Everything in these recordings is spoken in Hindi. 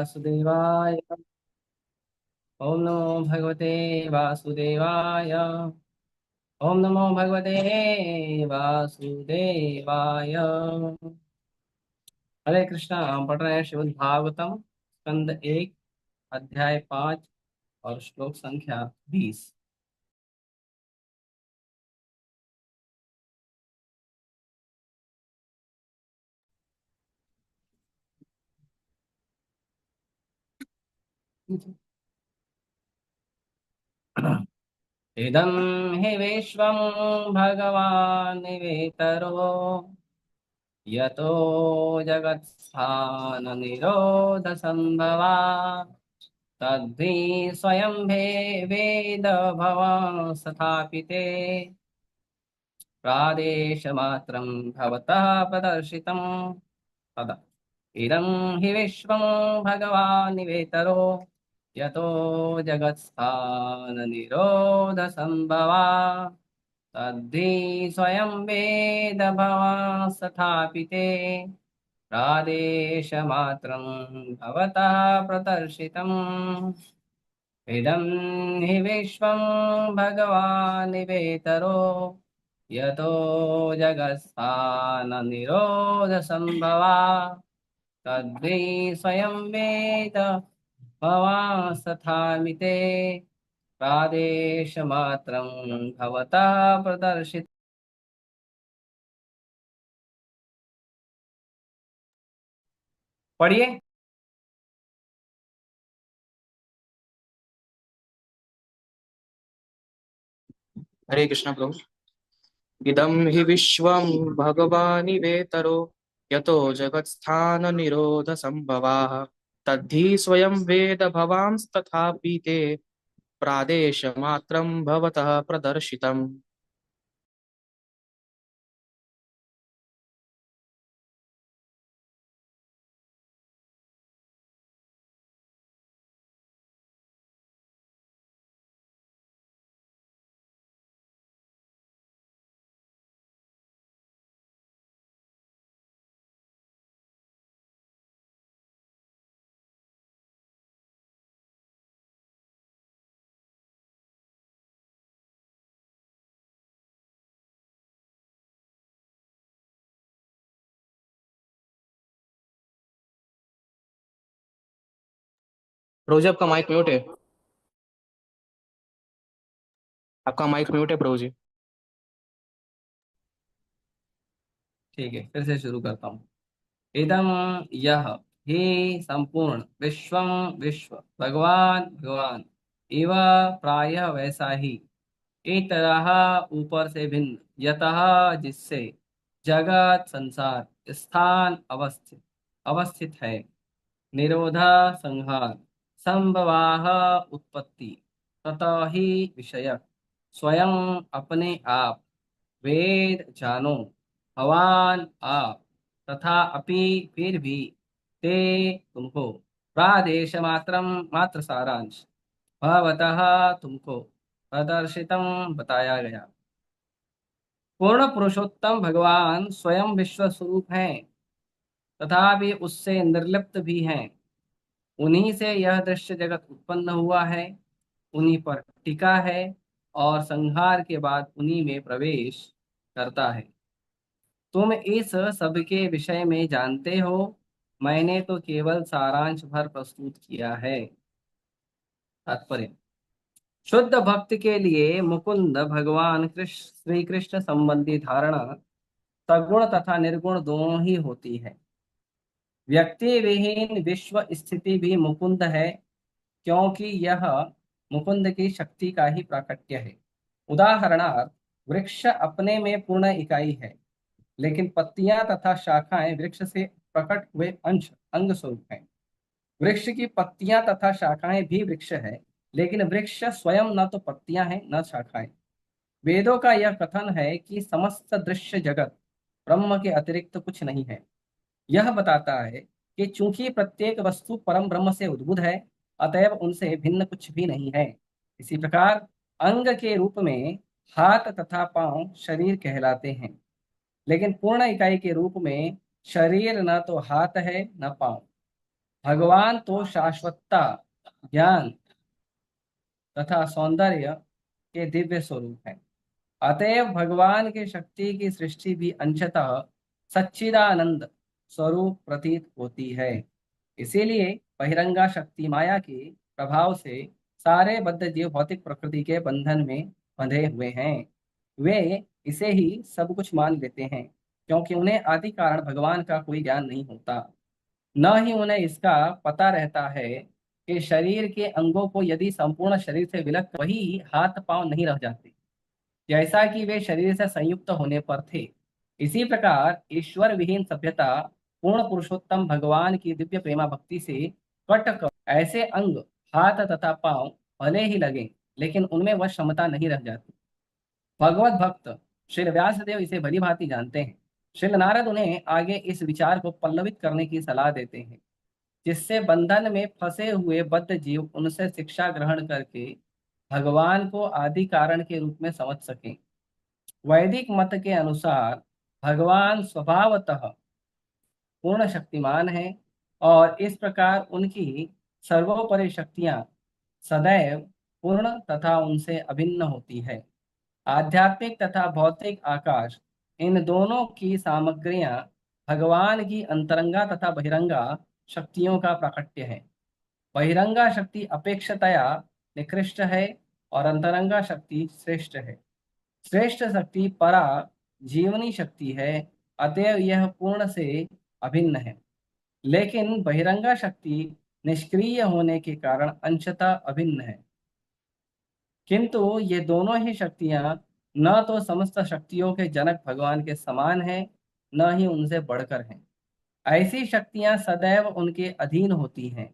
वासुदेवाय। ओम नमो भगवते वासुदेवाय। ओम नमो भगवते वासुदेवाय। हरे कृष्णा। हम पढ़ रहे हैं श्रीमद् भागवतम स्कंद 1 अध्याय 5 और श्लोक संख्या 20। इदं हि विश्वं भगवान् निवेतरो यतो जगत्स्थाननिरोधसंभवा तद्धि स्वयं वेद भवान् स्थापिते प्रादेशमात्रं भवतः प्रदर्शितं तदा इदं हि विश्वं भगवान् निवेतरो यतो जगत्स्थाननिरोधसंभवा तद्धि स्वयं वेद भवान् स्थापिते प्रादेशमात्रं भवतः प्रदर्शितम् इदं हि विश्वं भगवान् निवेतरो यतो जगत्स्थाननिरोधसंभवा तद्वै स्वयं वेद भवान् स्थामिते प्रादेशमात्रं भवतः प्रदर्शित। पढ़िए। हरे कृष्ण प्रभु। इदं हि विश्वं भगवानिवेतरो यतो जगत्स्थाननिरोधसंभवाः तद्धि स्वयं वेद भवांस्तथापि ते प्रादेशमात्रं भवतः प्रदर्शितम्। प्रभु जी आपका माइक म्यूट है। आपका माइक म्यूट है प्रभु जी। ठीक है, फिर से शुरू करता हूँ। इदम यह ही संपूर्ण विश्वम विश्व भगवान भगवान इव प्रायः वैसा ही एक तरह ऊपर से भिन्न यतः जिससे जगत संसार स्थान अवस्थित अवस्थित है निरोधा संहार संभवाह उत्पत्ति ततः ही विषय स्वयं अपने आप वेद जानो भवान आप तथा अपि फिर भी ते तुमको प्रादेश मात्रम मात्र सारांश भवतः तुमको प्रदर्शितम बताया गया। पूर्ण पुरुषोत्तम भगवान स्वयं विश्व स्वरूप हैं तथा भी उससे निर्लिप्त भी हैं। उन्हीं से यह दृश्य जगत उत्पन्न हुआ है, उन्हीं पर टिका है और संहार के बाद उन्हीं में प्रवेश करता है। तुम इस सब के विषय में जानते हो, मैंने तो केवल सारांश भर प्रस्तुत किया है। तात्पर्य। शुद्ध भक्त के लिए मुकुंद भगवान कृष्ण श्री कृष्ण संबंधी धारणा सगुण तथा निर्गुण दोनों ही होती है। व्यक्ति विहीन विश्व स्थिति भी मुकुंद है, क्योंकि यह मुकुंद की शक्ति का ही प्राकट्य है। उदाहरणार्थ, वृक्ष अपने में पूर्ण इकाई है, लेकिन पत्तियां तथा शाखाएं वृक्ष से प्रकट हुए अंश अंग स्वरूप हैं। वृक्ष की पत्तियां तथा शाखाएं भी वृक्ष है, लेकिन वृक्ष स्वयं न तो पत्तियां हैं न शाखाएं। वेदों का यह कथन है कि समस्त दृश्य जगत ब्रह्म के अतिरिक्त कुछ नहीं है। यह बताता है कि चूंकि प्रत्येक वस्तु परम ब्रह्म से उद्भूत है, अतएव उनसे भिन्न कुछ भी नहीं है। इसी प्रकार अंग के रूप में हाथ तथा पांव शरीर कहलाते हैं, लेकिन पूर्ण इकाई के रूप में शरीर न तो हाथ है न पांव। भगवान तो शाश्वतता, ज्ञान तथा सौंदर्य के दिव्य स्वरूप है। अतएव भगवान की शक्ति की सृष्टि भी अंशतः सच्चिदानंद स्वरूप प्रतीत होती है। इसीलिए बहिरंगा शक्ति माया के प्रभाव से सारे बद्ध जीव भौतिक प्रकृति के बंधन में बंधे हुए हैं। वे इसे ही सब कुछ मान लेते हैं, क्योंकि उन्हें आदि कारण भगवान का कोई ज्ञान नहीं होता। न ही उन्हें इसका पता रहता है कि शरीर के अंगों को यदि संपूर्ण शरीर से विलग वही हाथ पांव नहीं रह जाते, जैसा कि वे शरीर से संयुक्त होने पर थे। इसी प्रकार ईश्वर विहीन सभ्यता पूर्ण पुरुषोत्तम भगवान की दिव्य प्रेमा भक्ति से कट कर ऐसे अंग, हाथ तथा पांव भले ही लगे, लेकिन उनमें वह क्षमता नहीं रह जाती। भगवत भक्त श्री व्यास देव इसे भली भांति जानते हैं। श्री नारद उन्हें आगे इस विचार को पल्लवित करने की सलाह देते हैं, जिससे बंधन में फंसे हुए बद्ध जीव उनसे शिक्षा ग्रहण करके भगवान को आदि कारण के रूप में समझ सकें। वैदिक मत के अनुसार भगवान स्वभावतः पूर्ण शक्तिमान है, और इस प्रकार उनकी सर्वोपरि शक्तियां सदैव पूर्ण तथा उनसे अभिन्न होती है। आध्यात्मिक तथा भौतिक आकाश, इन दोनों की सामग्रियां भगवान की अंतरंगा तथा बहिरंगा शक्तियों का प्राकट्य है। बहिरंगा शक्ति अपेक्षतया निकृष्ट है और अंतरंगा शक्ति श्रेष्ठ है। श्रेष्ठ शक्ति परा जीवनी शक्ति है, अतएव यह पूर्ण से अभिन्न है। लेकिन बहिरंगा शक्ति निष्क्रिय होने के कारण अंशतः अभिन्न है। किंतु ये दोनों ही शक्तियां न तो समस्त शक्तियों के जनक भगवान के समान है, न ही उनसे बढ़कर हैं। ऐसी शक्तियां सदैव उनके अधीन होती हैं।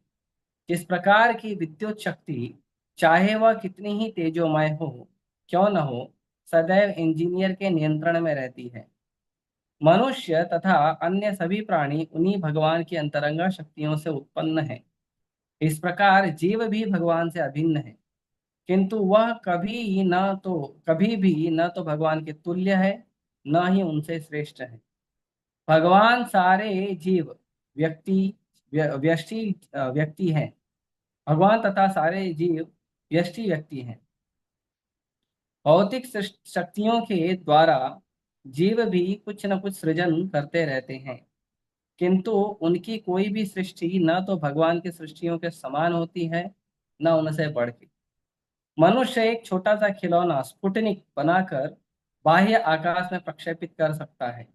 जिस प्रकार की विद्युत शक्ति, चाहे वह कितनी ही तेजोमय हो क्यों न हो, सदैव इंजीनियर के नियंत्रण में रहती है। मनुष्य तथा अन्य सभी प्राणी उन्हीं भगवान की अंतरंगा शक्तियों से उत्पन्न है। इस प्रकार जीव भी भगवान से अभिन्न है, किंतु वह कभी भी न तो भगवान के तुल्य है, न ही उनसे श्रेष्ठ है। भगवान सारे जीव व्यक्ति व्यष्टि व्यक्ति हैं। भगवान तथा सारे जीव व्यष्टि व्यक्ति हैं। भौतिक शक्तियों के द्वारा जीव भी कुछ न कुछ सृजन करते रहते हैं, किंतु उनकी कोई भी सृष्टि न तो भगवान की सृष्टियों के समान होती है, न उनसे बढ़ के। मनुष्य एक छोटा सा खिलौना स्पुतनिक बनाकर बाह्य आकाश में प्रक्षेपित कर सकता है,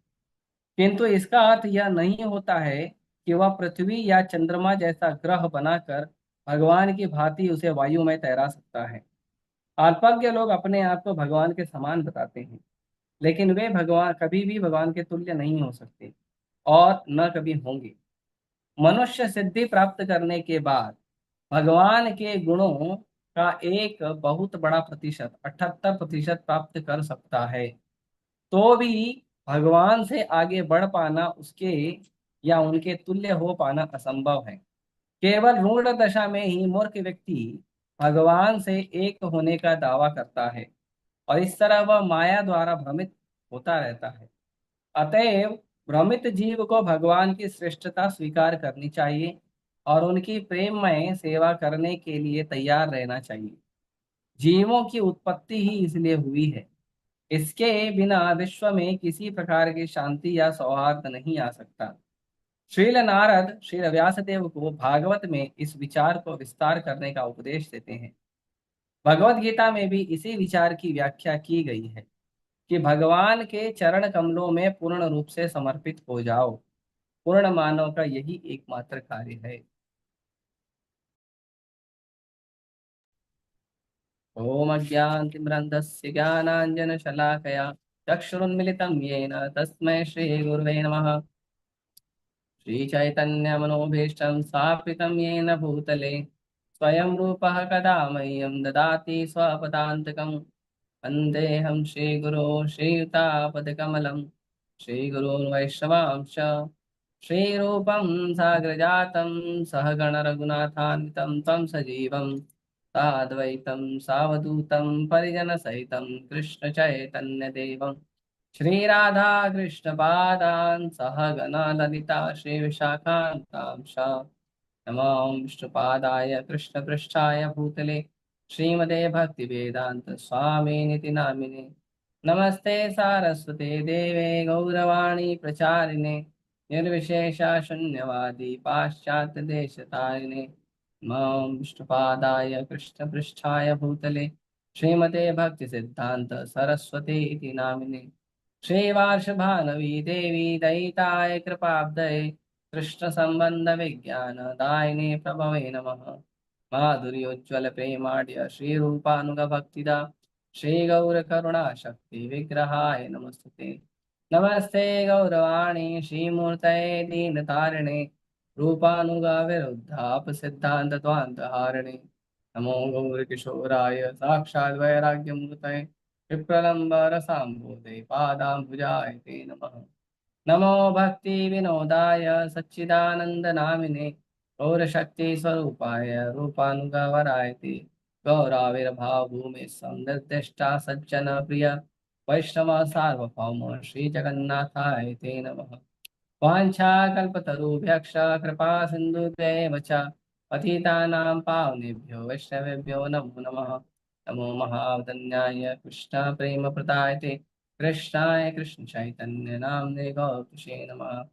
किंतु इसका अर्थ यह नहीं होता है कि वह पृथ्वी या चंद्रमा जैसा ग्रह बनाकर भगवान की भांति उसे वायु में तैरा सकता है। अल्पज्ञ लोग अपने आप को भगवान के समान बताते हैं, लेकिन वे भगवान कभी भी भगवान के तुल्य नहीं हो सकते और न कभी होंगे। मनुष्य सिद्धि प्राप्त करने के बाद भगवान के गुणों का एक बहुत बड़ा प्रतिशत 78% प्राप्त कर सकता है, तो भी भगवान से आगे बढ़ पाना उसके या उनके तुल्य हो पाना असंभव है। केवल रूढ़ दशा में ही मूर्ख व्यक्ति भगवान से एक होने का दावा करता है, और इस तरह वह माया द्वारा भ्रमित होता रहता है। अतएव भ्रमित जीव को भगवान की श्रेष्ठता स्वीकार करनी चाहिए और उनकी प्रेममय सेवा करने के लिए तैयार रहना चाहिए। जीवों की उत्पत्ति ही इसलिए हुई है। इसके बिना विश्व में किसी प्रकार की शांति या सौहार्द नहीं आ सकता। श्रील नारद श्री व्यासदेव को भागवत में इस विचार को विस्तार करने का उपदेश देते हैं। भगवत गीता में भी इसी विचार की व्याख्या की गई है कि भगवान के चरण कमलों में पूर्ण रूप से समर्पित हो जाओ। पूर्ण मानव का यही एकमात्र कार्य है। ओम अज्ञानतिमिरन्धस्य ज्ञानाञ्जनशलाकया चक्षुरुन्मिलितं येन तस्मै श्रीगुरुवे नमः। श्रीचैतन्यमनोभीष्टं स्थापितं येन भूतले स्वयं रूपः कदा मह्यं ददाति स्वपदान्तिकम्। वन्देऽहं श्रीगुरो श्रीयुतापदकमलं श्रीगुरोन् वैष्णवांश श्रीरूपं साग्रजातं सहगण रघुनाथान्वितं तं सजीवं साद्वैतं सावधूतं परिजनसहितं कृष्णचैतन्यदेवं श्रीराधा कृष्णपादान् सहगण ललिता श्रीविशाखान्तांश नमो विष्णुपादाय कृष्णपृष्ठाय भूतले श्रीमते भक्तिवेदांत स्वामिनिति नामिने। नमस्ते सारस्वते देवे गौरवाणी प्रचारिणे निर्विशेषा शून्यवादी पाश्चात्य देशतारिणे। नमो विष्णुपादाय कृष्णपृष्ठाय भूतले श्रीमते भक्तिसिद्धान्त सरस्वती इति नामिने। श्रीवार्षभानवी देवी दयिताय कृपाब्धये कृष्ण संबंध विज्ञान दायिने प्रभवे नमः। माधुर्योज्वल प्रेमाढ्य श्री रूपानुग भक्तिदा श्री गौर करुणा शक्ति विग्रहाय नमस्ते। नमस्ते गौरवाणी श्रीमूर्तये दीन तारिणे रूपानुग विरुद्धाप सिद्धांत द्वांत हारिणे। नमो गौर किशोराय साक्षात् वैराग्यमूर्तये विप्रलंब रसाम्बोधे पादाम्बुजाय ते नमः। नमो भक्ति विनोदाय सच्चिदानंद नामिने गौरशक्ति स्वरूपाय रूपानुगवराय ते गौराविर्भाव भूमि संदिष्टा सज्जन प्रिय वैष्णव सार्वभौम श्री जगन्नाथाय ते नमः। वाञ्छाकल्पतरुभ्यश्च कृपा सिन्धुभ्येव च पतितानां पावनेभ्यो वैष्णवेभ्यो नमो नमः। नमो महावदन्याय कृष्ण प्रेम प्रदायते कृष्णाय कृष्ण चैतन्य नाम्ने गौतुषे नमः।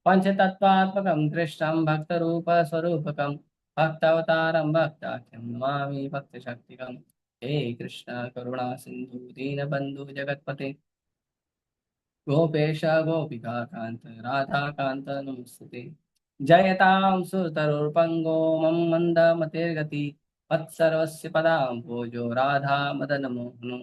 पंचतत्वात्मकं कृष्णं भक्तरूपस्वरूपकं भक्तावतारं भक्ताख्यं नमामि भक्तशक्तिकं। हे कृष्ण करुणा सिन्धु दीनबन्धु जगत्पते गोपेश गोपिका कांत राधा कांत नमस्ते। जयतां सुरतरुर्पंगो मम मंद मतिर्गति वत्सर्वस्य पदाम्भोजो राधा मदन मोहनो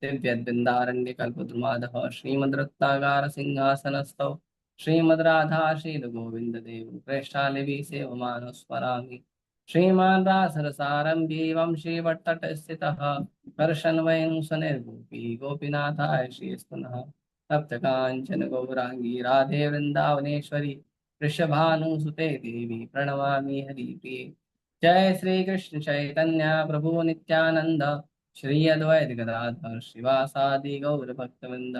दिव्यद्वृन्दारण्यकल्पद्रुमादः श्रीमद्रत्नागार सिंहासनस्थौ श्रीमद् राधा शील गोविंद देव प्रेष्ठालिवि सेवमानो स्मरामि। श्रीमान् रासरसारम्भी वंशी भट्टटस्थितः कर्षन् वैनुसुनिर्गोपी गोपीनाथाय श्रीस्तुनः। तप्तकाञ्चन गौरांगी राधे वृंदावनेश्वरी वृषभानुसुते देवी प्रणमामि हरिप्रिये। जय श्री कृष्ण चैतन्य प्रभु नित्यानंद श्री अद्वैत गदाधर शिवासादि गौर भक्तवृंद।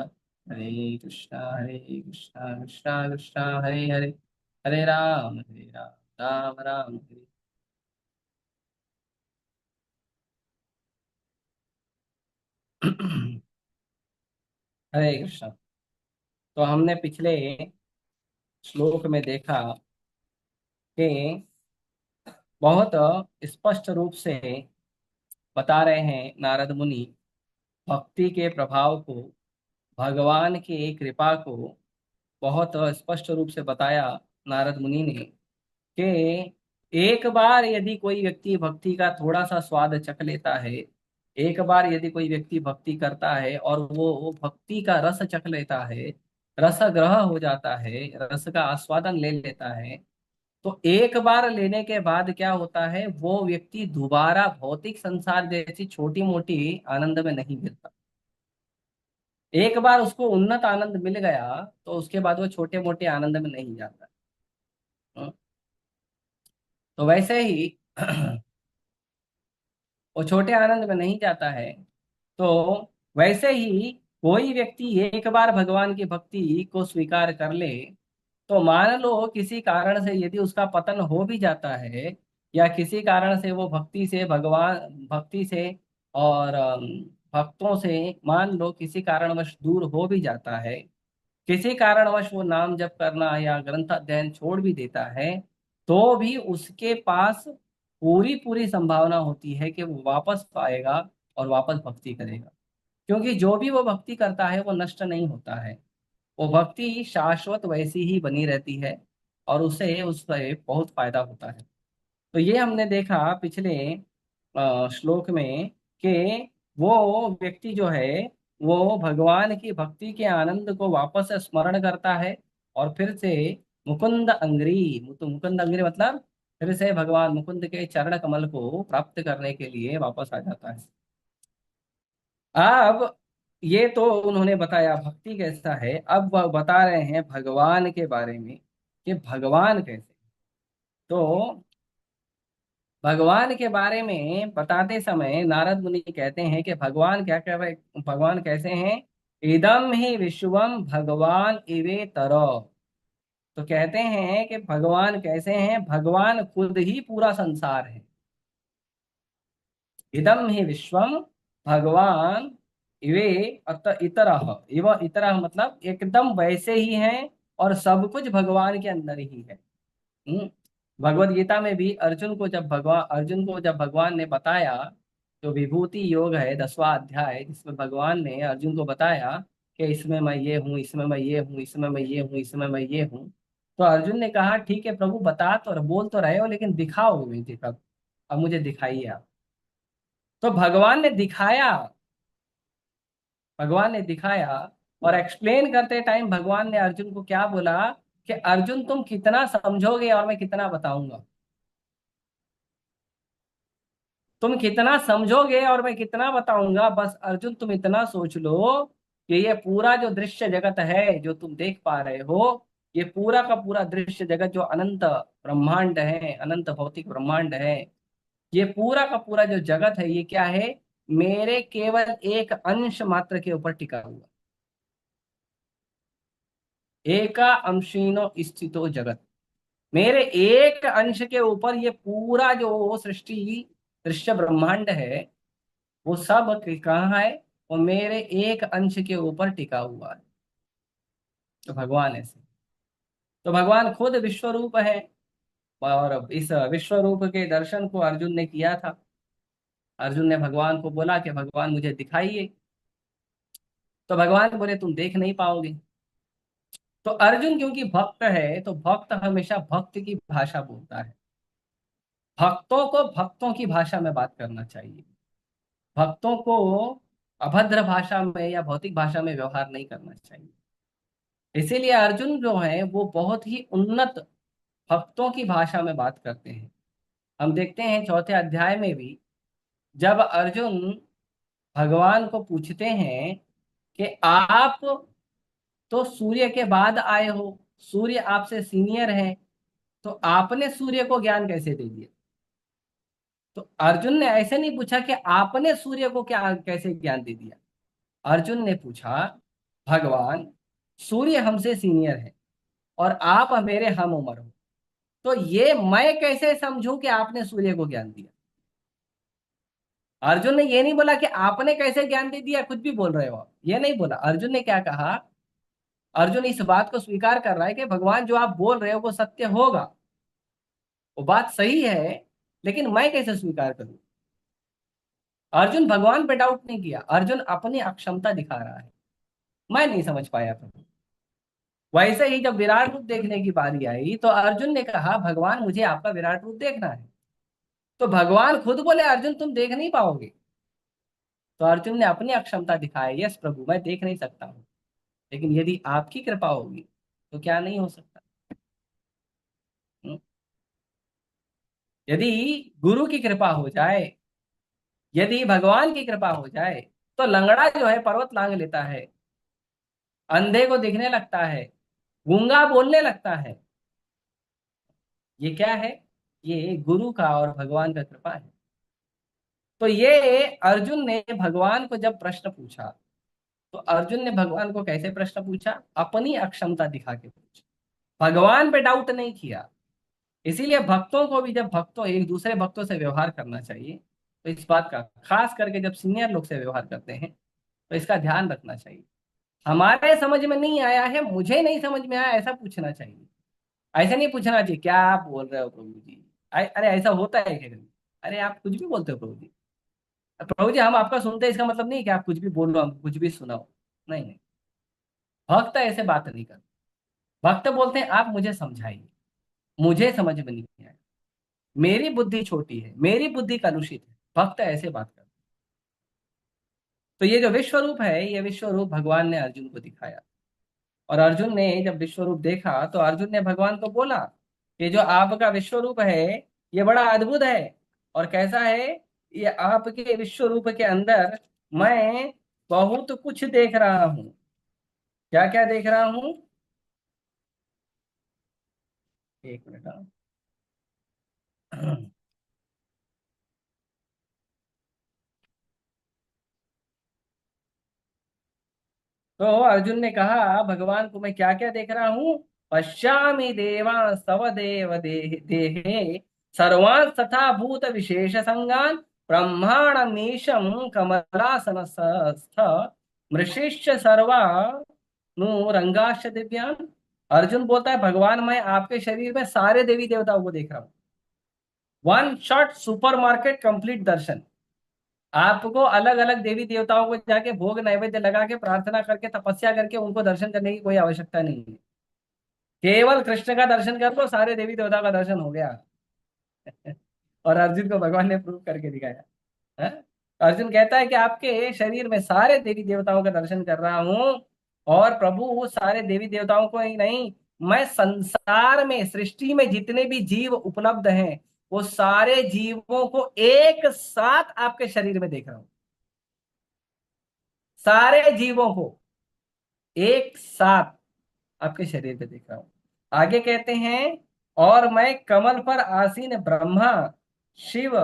हरे कृष्णा कृष्णा कृष्णा हरे हरे हरे राम राम राम हरे। हरे कृष्णा। तो हमने पिछले श्लोक में देखा कि बहुत स्पष्ट रूप से बता रहे हैं नारद मुनि भक्ति के प्रभाव को, भगवान की कृपा को बहुत स्पष्ट रूप से बताया नारद मुनि ने कि एक बार यदि कोई व्यक्ति भक्ति का थोड़ा सा स्वाद चख लेता है, एक बार यदि कोई व्यक्ति भक्ति करता है और वो भक्ति का रस चख लेता है, रसग्रह हो जाता है, रस का आस्वादन ले लेता है, तो एक बार लेने के बाद क्या होता है, वो व्यक्ति दोबारा भौतिक संसार जैसी छोटी मोटी आनंद में नहीं गिरता। एक बार उसको उन्नत आनंद मिल गया तो उसके बाद वो छोटे मोटे आनंद में नहीं जाता। हम्म। तो वैसे ही वो छोटे आनंद में नहीं जाता है। तो वैसे ही कोई व्यक्ति एक बार भगवान की भक्ति को स्वीकार कर ले, तो मान लो किसी कारण से यदि उसका पतन हो भी जाता है, या किसी कारण से वो भक्ति से और भक्तों से मान लो किसी कारणवश दूर हो भी जाता है, किसी कारणवश वो नाम जप करना या ग्रंथ अध्ययन छोड़ भी देता है, तो भी उसके पास पूरी पूरी संभावना होती है कि वो वापस आएगा और वापस भक्ति करेगा। क्योंकि जो भी वो भक्ति करता है वो नष्ट नहीं होता है, वो भक्ति शाश्वत वैसी ही बनी रहती है और उससे बहुत फायदा होता है। तो ये हमने देखा पिछले श्लोक में कि वो व्यक्ति जो है वो भगवान की भक्ति के आनंद को वापस स्मरण करता है और फिर से मुकुंद अंग्री मतलब फिर से भगवान मुकुंद के चरण कमल को प्राप्त करने के लिए वापस आ जाता है। अब ये तो उन्होंने बताया भक्ति कैसा है, अब वह बता रहे हैं भगवान के बारे में कि भगवान कैसे। तो भगवान के बारे में बताते समय नारद मुनि कहते हैं कि भगवान क्या कह रहे, भगवान कैसे हैं। इदम ही विश्वम भगवान इवे तर। तो कहते हैं कि भगवान कैसे हैं, भगवान खुद ही पूरा संसार है। इदम ही विश्वम, भगवान इवे इतरह, इव इतरह मतलब एकदम वैसे ही हैं, और सब कुछ भगवान के अंदर ही है। हम्म। भगवत गीता में भी अर्जुन को जब भगवान ने बताया, जो विभूति योग है 10वां अध्याय, जिसमें भगवान ने अर्जुन को बताया कि इसमें मैं ये हूँ, इसमें मैं ये हूँ, इसमें मैं ये हूँ, इसमें मैं ये हूँ। तो अर्जुन ने कहा ठीक है प्रभु, बता तो बोल तो रहे हो, लेकिन दिखाओ मुझे कब, अब मुझे दिखाइए आप। तो भगवान ने दिखाया। और एक्सप्लेन करते टाइम भगवान ने अर्जुन को क्या बोला कि अर्जुन तुम कितना समझोगे और मैं कितना बताऊंगा। तुम कितना समझोगे और मैं कितना बताऊंगा, बस अर्जुन तुम इतना सोच लो कि ये पूरा जो दृश्य जगत है जो तुम देख पा रहे हो, ये पूरा का पूरा दृश्य जगत जो अनंत ब्रह्मांड है, अनंत भौतिक ब्रह्मांड है, ये पूरा का पूरा जो जगत है, ये क्या है, मेरे केवल एक अंश मात्र के ऊपर टिका हुआ। एका अंशीनो स्थितो जगत, मेरे एक अंश के ऊपर ये पूरा जो सृष्टि दृश्य ब्रह्मांड है, वो सब कहाँ है, वो मेरे एक अंश के ऊपर टिका हुआ है। तो भगवान ऐसे, तो भगवान खुद विश्व रूप है। और इस विश्व रूप के दर्शन को अर्जुन ने किया था। अर्जुन ने भगवान को बोला कि भगवान मुझे दिखाइए। तो भगवान बोले तुम देख नहीं पाओगे। तो अर्जुन क्योंकि भक्त है, तो भक्त हमेशा भक्त की भाषा बोलता है। भक्तों को भक्तों की भाषा में बात करना चाहिए। भक्तों को अभद्र भाषा में या भौतिक भाषा में व्यवहार नहीं करना चाहिए। इसीलिए अर्जुन जो है वो बहुत ही उन्नत भक्तों की भाषा में बात करते हैं। हम देखते हैं 4थे अध्याय में भी, जब अर्जुन भगवान को पूछते हैं कि आप तो सूर्य के बाद आए हो, सूर्य आपसे सीनियर है, तो आपने सूर्य को ज्ञान कैसे दे दिया। तो अर्जुन ने ऐसे नहीं पूछा कि आपने सूर्य को क्या कैसे ज्ञान दे दिया। अर्जुन ने पूछा, भगवान सूर्य हमसे सीनियर है और आप मेरे हम उम्र हो, तो ये मैं कैसे समझूं कि आपने सूर्य को ज्ञान दिया। अर्जुन ने ये नहीं बोला कि आपने कैसे ज्ञान दे दिया, कुछ भी बोल रहे हो आप, ये नहीं बोला। अर्जुन ने क्या कहा, अर्जुन इस बात को स्वीकार कर रहा है कि भगवान जो आप बोल रहे हो वो सत्य होगा, वो बात सही है, लेकिन मैं कैसे स्वीकार करूं। अर्जुन भगवान पे डाउट नहीं किया, अर्जुन अपनी अक्षमता दिखा रहा है, मैं नहीं समझ पाया प्रभु। वैसे ही जब विराट रूप देखने की बारी आई, तो अर्जुन ने कहा भगवान मुझे आपका विराट रूप देखना है। तो भगवान खुद बोले अर्जुन तुम देख नहीं पाओगे। तो अर्जुन ने अपनी अक्षमता दिखाई, यस प्रभु मैं देख नहीं सकता हूँ, लेकिन यदि आपकी कृपा होगी तो क्या नहीं हो सकता। हम्म? यदि गुरु की कृपा हो जाए, यदि भगवान की कृपा हो जाए, तो लंगड़ा जो है पर्वत लांग लेता है, अंधे को दिखने लगता है, गूंगा बोलने लगता है। ये क्या है, ये गुरु का और भगवान का कृपा है। तो ये अर्जुन ने भगवान को जब प्रश्न पूछा, तो अर्जुन ने भगवान को कैसे प्रश्न पूछा, अपनी अक्षमता दिखा के पूछा, भगवान पे डाउट नहीं किया। इसीलिए भक्तों को भी, जब भक्तों एक दूसरे भक्तों से व्यवहार करना चाहिए, तो इस बात का खास करके जब सीनियर लोग से व्यवहार करते हैं, तो इसका ध्यान रखना चाहिए। हमारे समझ में नहीं आया है, मुझे नहीं समझ में आया, ऐसा पूछना चाहिए। ऐसा नहीं पूछना चाहिए क्या आप बोल रहे हो प्रभु जी, अरे ऐसा होता है क्या कभी। अरे आप कुछ भी बोलते हो प्रभु जी, प्रभु जी हम आपका सुनते हैं, इसका मतलब नहीं कि आप कुछ भी बोलो, हम कुछ भी सुनाओ। नहीं नहीं, भक्त ऐसे बात नहीं करते। भक्त बोलते हैं आप मुझे समझाइए, मुझे समझ में नहीं आया, मेरी बुद्धि छोटी है, मेरी बुद्धि कलुषित है। भक्त ऐसे बात करते हैं। तो ये जो विश्व रूप है, ये विश्व रूप भगवान ने अर्जुन को दिखाया। और अर्जुन ने जब विश्व रूप देखा, तो अर्जुन ने भगवान को बोला कि जो आपका विश्व रूप है ये बड़ा अद्भुत है। और कैसा है, ये आपके विश्व रूप के अंदर मैं बहुत कुछ देख रहा हूँ। क्या क्या देख रहा हूँ, एक मिनट हाँ। तो अर्जुन ने कहा भगवान को मैं क्या क्या देख रहा हूँ, पश्यामि देवांस्तव देहे सर्वान् तथा भूत विशेष संगान् ब्रह्माणमीशं कमलासनस्थ मृषिश्च सर्वा नु रंगाश्च दिव्यान्। अर्जुन बोलता है भगवान मैं आपके शरीर में सारे देवी देवताओं को देख रहा हूं। वन शॉट सुपरमार्केट कंप्लीट दर्शन। आपको अलग अलग देवी देवताओं को जाके भोग नैवेद्य लगा के प्रार्थना करके तपस्या करके उनको दर्शन करने की कोई आवश्यकता नहीं है। केवल कृष्ण का दर्शन कर लो, सारे देवी देवताओं का दर्शन हो गया। और अर्जुन को भगवान ने प्रूव करके दिखाया है? अर्जुन कहता है कि आपके शरीर में सारे देवी देवताओं का दर्शन कर रहा हूं। और प्रभु वो सारे देवी देवताओं को ही नहीं, मैं संसार में सृष्टि में जितने भी जीव उपलब्ध हैं वो सारे जीवों को एक साथ आपके शरीर में देख रहा हूं। सारे जीवों को एक साथ आपके शरीर पे देख रहा हूं। आगे कहते हैं और मैं कमल पर आसीन ब्रह्मा, शिव,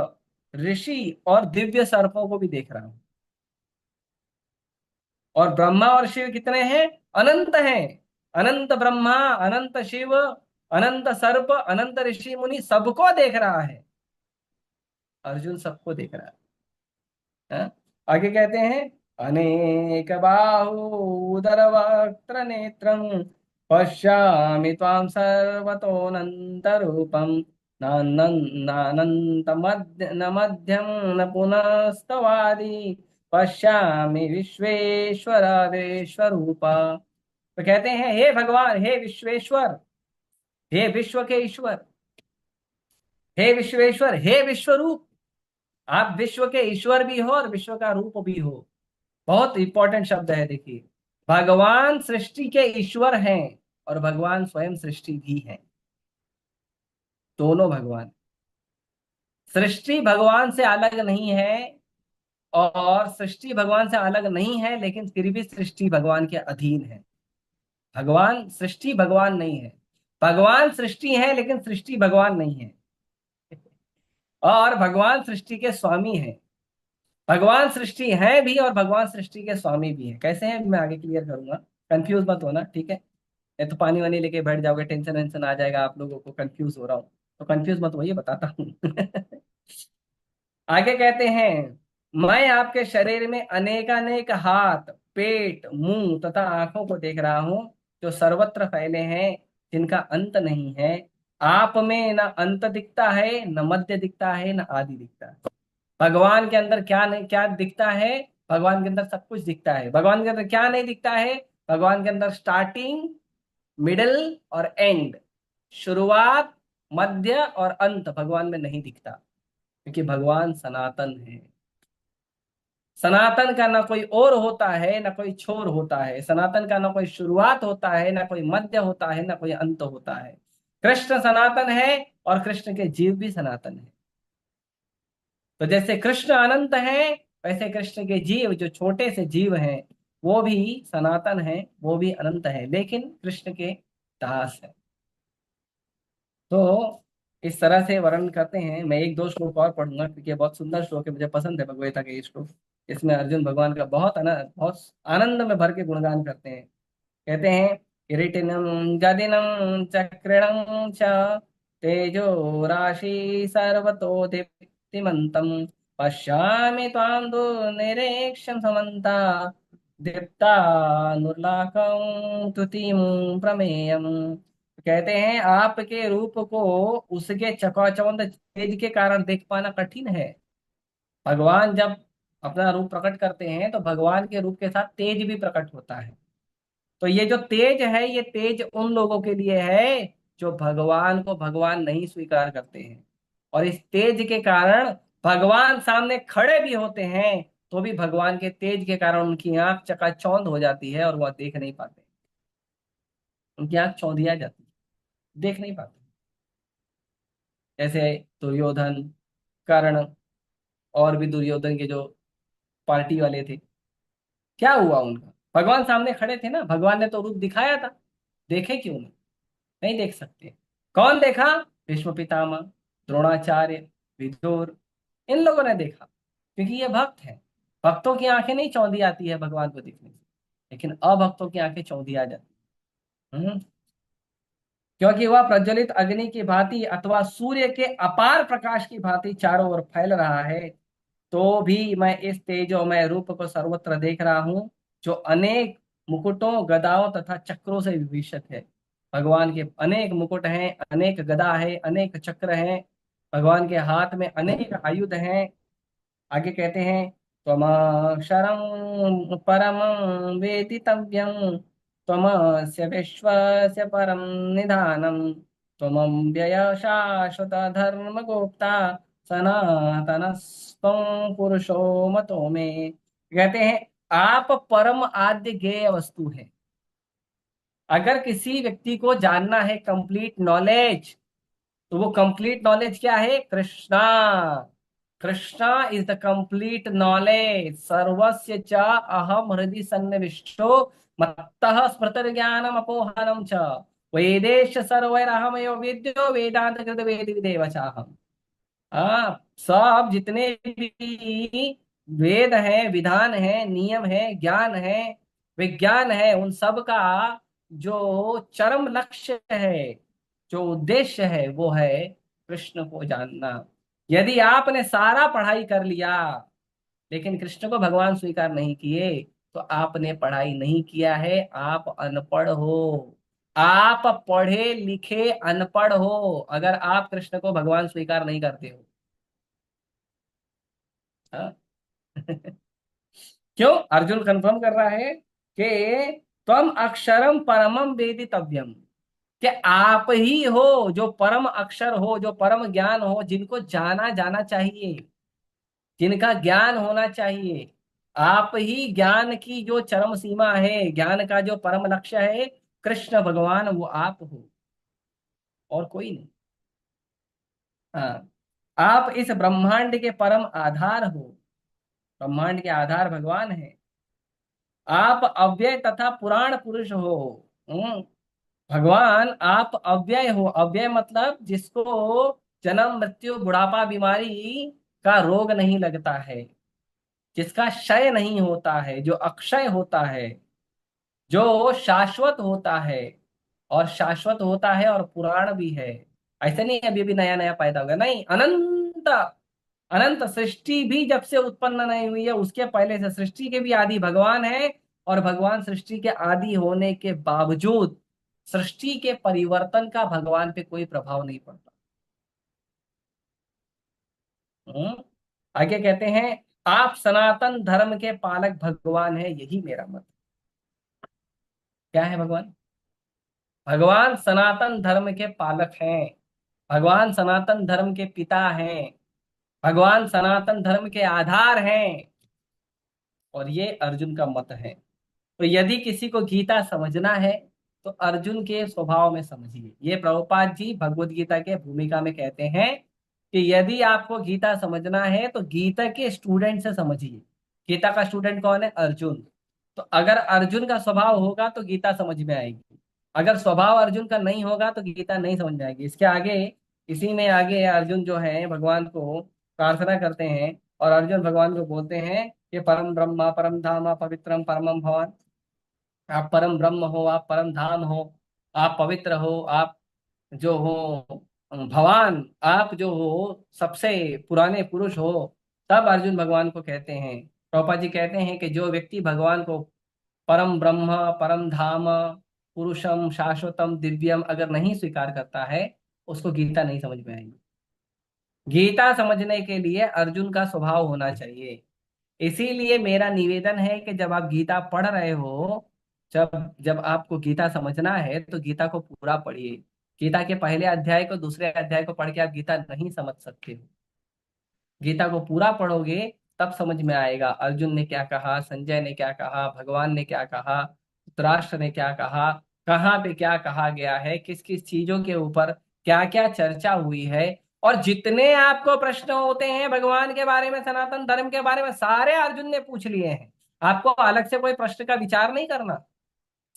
ऋषि और दिव्य सर्पों को भी देख रहा हूं। और ब्रह्मा और शिव कितने हैं? अनंत हैं। अनंत ब्रह्मा, अनंत शिव, अनंत सर्प, अनंत ऋषि मुनि सबको देख रहा है। अर्जुन सबको देख रहा है। हाँ? आगे कहते हैं अनेक बाहूदर वक्त्र नेत्रं पश्यामि त्वां सर्वतोऽनन्त रूपं नानंत मध्य न मध्यम न पुनस्तवादि पश्यामि विश्वेश्वर विश्वरूपा। तो कहते हैं हे भगवान, हे विश्वेश्वर, हे विश्व के ईश्वर, हे विश्वेश्वर, हे विश्वरूप। आप विश्व के ईश्वर भी हो और विश्व का रूप भी हो। बहुत इंपॉर्टेंट शब्द है देखिए। भगवान सृष्टि के ईश्वर हैं और भगवान स्वयं सृष्टि भी हैं। दोनों भगवान। सृष्टि भगवान से अलग नहीं है और सृष्टि भगवान से अलग नहीं है, लेकिन फिर भी सृष्टि भगवान के अधीन है। भगवान सृष्टि भगवान नहीं है। भगवान सृष्टि है लेकिन सृष्टि भगवान नहीं है। और भगवान सृष्टि के स्वामी हैं। भगवान सृष्टि है भी और भगवान सृष्टि के स्वामी भी है। कैसे हैं मैं आगे क्लियर करूंगा। कंफ्यूज मत होना, ठीक है? नहीं तो पानी वानी लेके बैठ जाओगे, टेंशन वेंशन आ जाएगा आप लोगों को, कंफ्यूज हो रहा हूँ। तो कंफ्यूज मत होइए, बताता हूँ। आगे कहते हैं मैं आपके शरीर में अनेकानेक हाथ, पेट, मुंह तथा आंखों को देख रहा हूं जो सर्वत्र फैले हैं, जिनका अंत नहीं है। आप में न अंत दिखता है, न मध्य दिखता है, न आदि दिखता है। भगवान के अंदर क्या नहीं, क्या दिखता है? भगवान के अंदर सब कुछ दिखता है। भगवान के अंदर क्या नहीं दिखता है? भगवान के अंदर स्टार्टिंग, मिडिल और एंड, शुरुआत, मध्य और अंत भगवान में नहीं दिखता, क्योंकि भगवान सनातन है। सनातन का ना कोई और होता है ना कोई छोर होता है। सनातन का ना कोई शुरुआत होता है ना कोई मध्य होता है ना कोई अंत होता है। कृष्ण सनातन है और कृष्ण के जीव भी सनातन है। तो जैसे कृष्ण अनंत है, वैसे कृष्ण के जीव जो छोटे से जीव हैं वो भी सनातन है, वो भी अनंत है, लेकिन कृष्ण के दास है। तो इस तरह से वर्णन करते हैं। मैं एक दो श्लोक और पढ़ूंगा क्योंकि ये बहुत सुंदर श्लोक है, मुझे पसंद है भगवद गीता के ये श्लोक। इसमें अर्जुन भगवान का बहुत आनंद में भर के गुणगान करते हैं। कहते हैं किरीटिनं गदिनं चक्रिणं च तेजो राशि सर्वतो दीप्तिमन्तं पश्यामि त्वां दुर्निरीक्ष्यं समन्ता दीप्तानुर्लाकं तुतिं प्रमेयम्। कहते हैं आपके रूप को उसके चकाचौंध तेज के कारण देख पाना कठिन है। भगवान जब अपना रूप प्रकट करते हैं तो भगवान के रूप के साथ तेज भी प्रकट होता है। तो ये जो तेज है ये तेज उन लोगों के लिए है जो भगवान को भगवान नहीं स्वीकार करते हैं। और इस तेज के कारण भगवान सामने खड़े भी होते हैं तो भी भगवान के तेज के कारण उनकी आंख चकाचौंध हो जाती है और वह देख नहीं पाते। उनकी आंख चौंधिया जाती है, देख नहीं पाते। जैसे दुर्योधन, कर्ण और भी दुर्योधन के जो पार्टी वाले थे, क्या हुआ उनका? भगवान सामने खड़े थे ना, भगवान ने तो रूप दिखाया था, देखे क्यों नहीं? नहीं देख सकते। कौन देखा? भीष्म पितामह, द्रोणाचार्य, विदुर, इन लोगों ने देखा, क्योंकि ये भक्त हैं। भक्तों की आंखें नहीं चौंधी आती है भगवान को देखने से, लेकिन अभक्तों की आंखें चौंधी आ जाती हैं। क्योंकि वह प्रज्वलित अग्नि की भांति अथवा सूर्य के अपार प्रकाश की भांति चारों ओर फैल रहा है, तो भी मैं इस तेजोमय रूप को सर्वत्र देख रहा हूँ, जो अनेक मुकुटों, गदाओं तथा चक्रों से विभूषित है। भगवान के अनेक मुकुट हैं, अनेक गदा है, अनेक चक्र हैं, भगवान के हाथ में अनेक आयुध हैं। आगे कहते हैं, त्वमक्षरं परमं वेदितव्यं, त्वमस्य विश्वस्य परम निधानम, त्वमव्यय शाश्वत धर्मगुप्ता, सनातनस्त्वं पुरुषो मतो में। कहते हैं, आप परम आद्य गेय वस्तु है। अगर किसी व्यक्ति को जानना है कंप्लीट नॉलेज, तो वो कंप्लीट नॉलेज क्या है? Krishna. Krishna is the complete knowledge. सर्वस्य च अहम हृदि सन्निविष्टो मत्तः स्मृतिर्ज्ञानम अपोहनम च, वेदेश सर्वैरहमयो विद्यो वेदांत कृत वेद विदेव चाहम। सब जितने भी वेद हैं, विधान है, नियम है, ज्ञान है, विज्ञान है, उन सब का जो चरम लक्ष्य है, जो उद्देश्य है, वो है कृष्ण को जानना। यदि आपने सारा पढ़ाई कर लिया लेकिन कृष्ण को भगवान स्वीकार नहीं किए, तो आपने पढ़ाई नहीं किया है, आप अनपढ़ हो। आप पढ़े लिखे अनपढ़ हो अगर आप कृष्ण को भगवान स्वीकार नहीं करते हो। हाँ? क्यों अर्जुन कंफर्म कर रहा है कि त्वम अक्षरम परमम वेदितव्यम, कि आप ही हो जो परम अक्षर हो, जो परम ज्ञान हो, जिनको जाना जाना चाहिए, जिनका ज्ञान होना चाहिए। आप ही ज्ञान की जो चरम सीमा है, ज्ञान का जो परम लक्ष्य है, कृष्ण भगवान, वो आप हो और कोई नहीं। हाँ, आप इस ब्रह्मांड के परम आधार हो। ब्रह्मांड के आधार भगवान है। आप अव्यय तथा पुराण पुरुष हो। हम्म, भगवान आप अव्यय हो। अव्यय मतलब जिसको जन्म मृत्यु बुढ़ापा बीमारी का रोग नहीं लगता है, जिसका क्षय नहीं होता है, जो अक्षय होता है, जो शाश्वत होता है। और शाश्वत होता है और पुराण भी है। ऐसे नहीं अभी भी नया नया पैदा होगा, नहीं, अनंत। अनंत सृष्टि भी जब से उत्पन्न नहीं हुई है, उसके पहले से सृष्टि के भी आदि भगवान है। और भगवान सृष्टि के आदि होने के बावजूद सृष्टि के परिवर्तन का भगवान पे कोई प्रभाव नहीं पड़ता। हम्म? आगे कहते हैं, आप सनातन धर्म के पालक भगवान है, यही मेरा मत। क्या है भगवान? भगवान सनातन धर्म के पालक हैं। भगवान सनातन धर्म के पिता हैं। भगवान सनातन धर्म के आधार हैं। और ये अर्जुन का मत है। तो यदि किसी को गीता समझना है, तो अर्जुन के स्वभाव में समझिए। ये प्रभुपाद जी भगवत गीता के भूमिका में कहते हैं कि यदि आपको गीता समझना है तो गीता के स्टूडेंट से समझिए। गीता का स्टूडेंट कौन है? अर्जुन। तो अगर अर्जुन का स्वभाव होगा तो गीता समझ में आएगी। अगर स्वभाव अर्जुन का नहीं होगा तो गीता नहीं समझ में आएगी। इसके आगे, इसी में आगे अर्जुन जो है भगवान को प्रार्थना करते हैं, और अर्जुन भगवान को बोलते हैं कि परम ब्रह्मा परम धामा पवित्रम परमम भवान। आप परम ब्रह्म हो, आप परम धाम हो, आप पवित्र हो, आप जो हो भगवान, आप जो हो सबसे पुराने पुरुष हो। तब अर्जुन भगवान को कहते हैं, प्रभुपाद जी कहते हैं कि जो व्यक्ति भगवान को परम ब्रह्म, परम धाम, पुरुषम शाश्वतम दिव्यम अगर नहीं स्वीकार करता है, उसको गीता नहीं समझ में आएगी। गीता समझने के लिए अर्जुन का स्वभाव होना चाहिए। इसीलिए मेरा निवेदन है कि जब आप गीता पढ़ रहे हो, जब जब आपको गीता समझना है तो गीता को पूरा पढ़िए। गीता के पहले अध्याय को, दूसरे अध्याय को पढ़ के आप गीता नहीं समझ सकते हो। गीता को पूरा पढ़ोगे तब समझ में आएगा अर्जुन ने क्या कहा, संजय ने क्या कहा, भगवान ने क्या कहा, धृतराष्ट्र ने क्या कहा, कहाँ पे क्या कहा गया है, किस किस चीजों के ऊपर क्या क्या चर्चा हुई है। और जितने आपको प्रश्न होते हैं भगवान के बारे में, सनातन धर्म के बारे में, सारे अर्जुन ने पूछ लिए हैं। आपको अलग से कोई प्रश्न का विचार नहीं करना।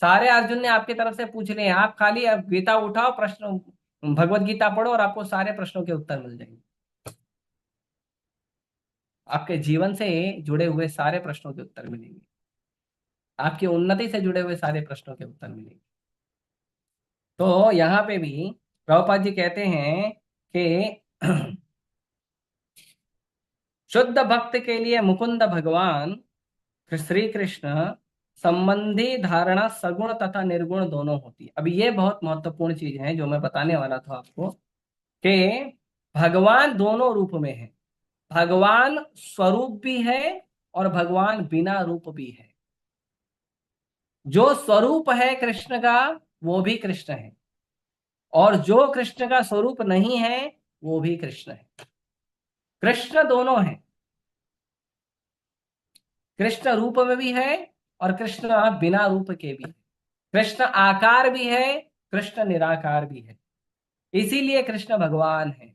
सारे अर्जुन ने आपकी तरफ से पूछ लिए हैं। आप खाली अब गीता उठाओ, प्रश्न भगवत गीता पढ़ो और आपको सारे प्रश्नों के उत्तर मिल जाएंगे। आपके जीवन से जुड़े हुए सारे प्रश्नों के उत्तर मिलेंगे। आपकी उन्नति से जुड़े हुए सारे प्रश्नों के उत्तर मिलेंगे। तो यहाँ पे भी प्रभुपाद जी कहते हैं कि शुद्ध भक्त के लिए मुकुंद भगवान श्री कृष्ण संबंधी धारणा सगुण तथा निर्गुण दोनों होती है। अभी ये बहुत महत्वपूर्ण चीज है जो मैं बताने वाला था आपको, कि भगवान दोनों रूप में है। भगवान स्वरूप भी है और भगवान बिना रूप भी है। जो स्वरूप है कृष्ण का वो भी कृष्ण है, और जो कृष्ण का स्वरूप नहीं है वो भी कृष्ण है। कृष्ण दोनों है। कृष्ण रूप में भी है और कृष्ण बिना रूप के भी है। कृष्ण आकार भी है, कृष्ण निराकार भी है। इसीलिए कृष्ण भगवान है।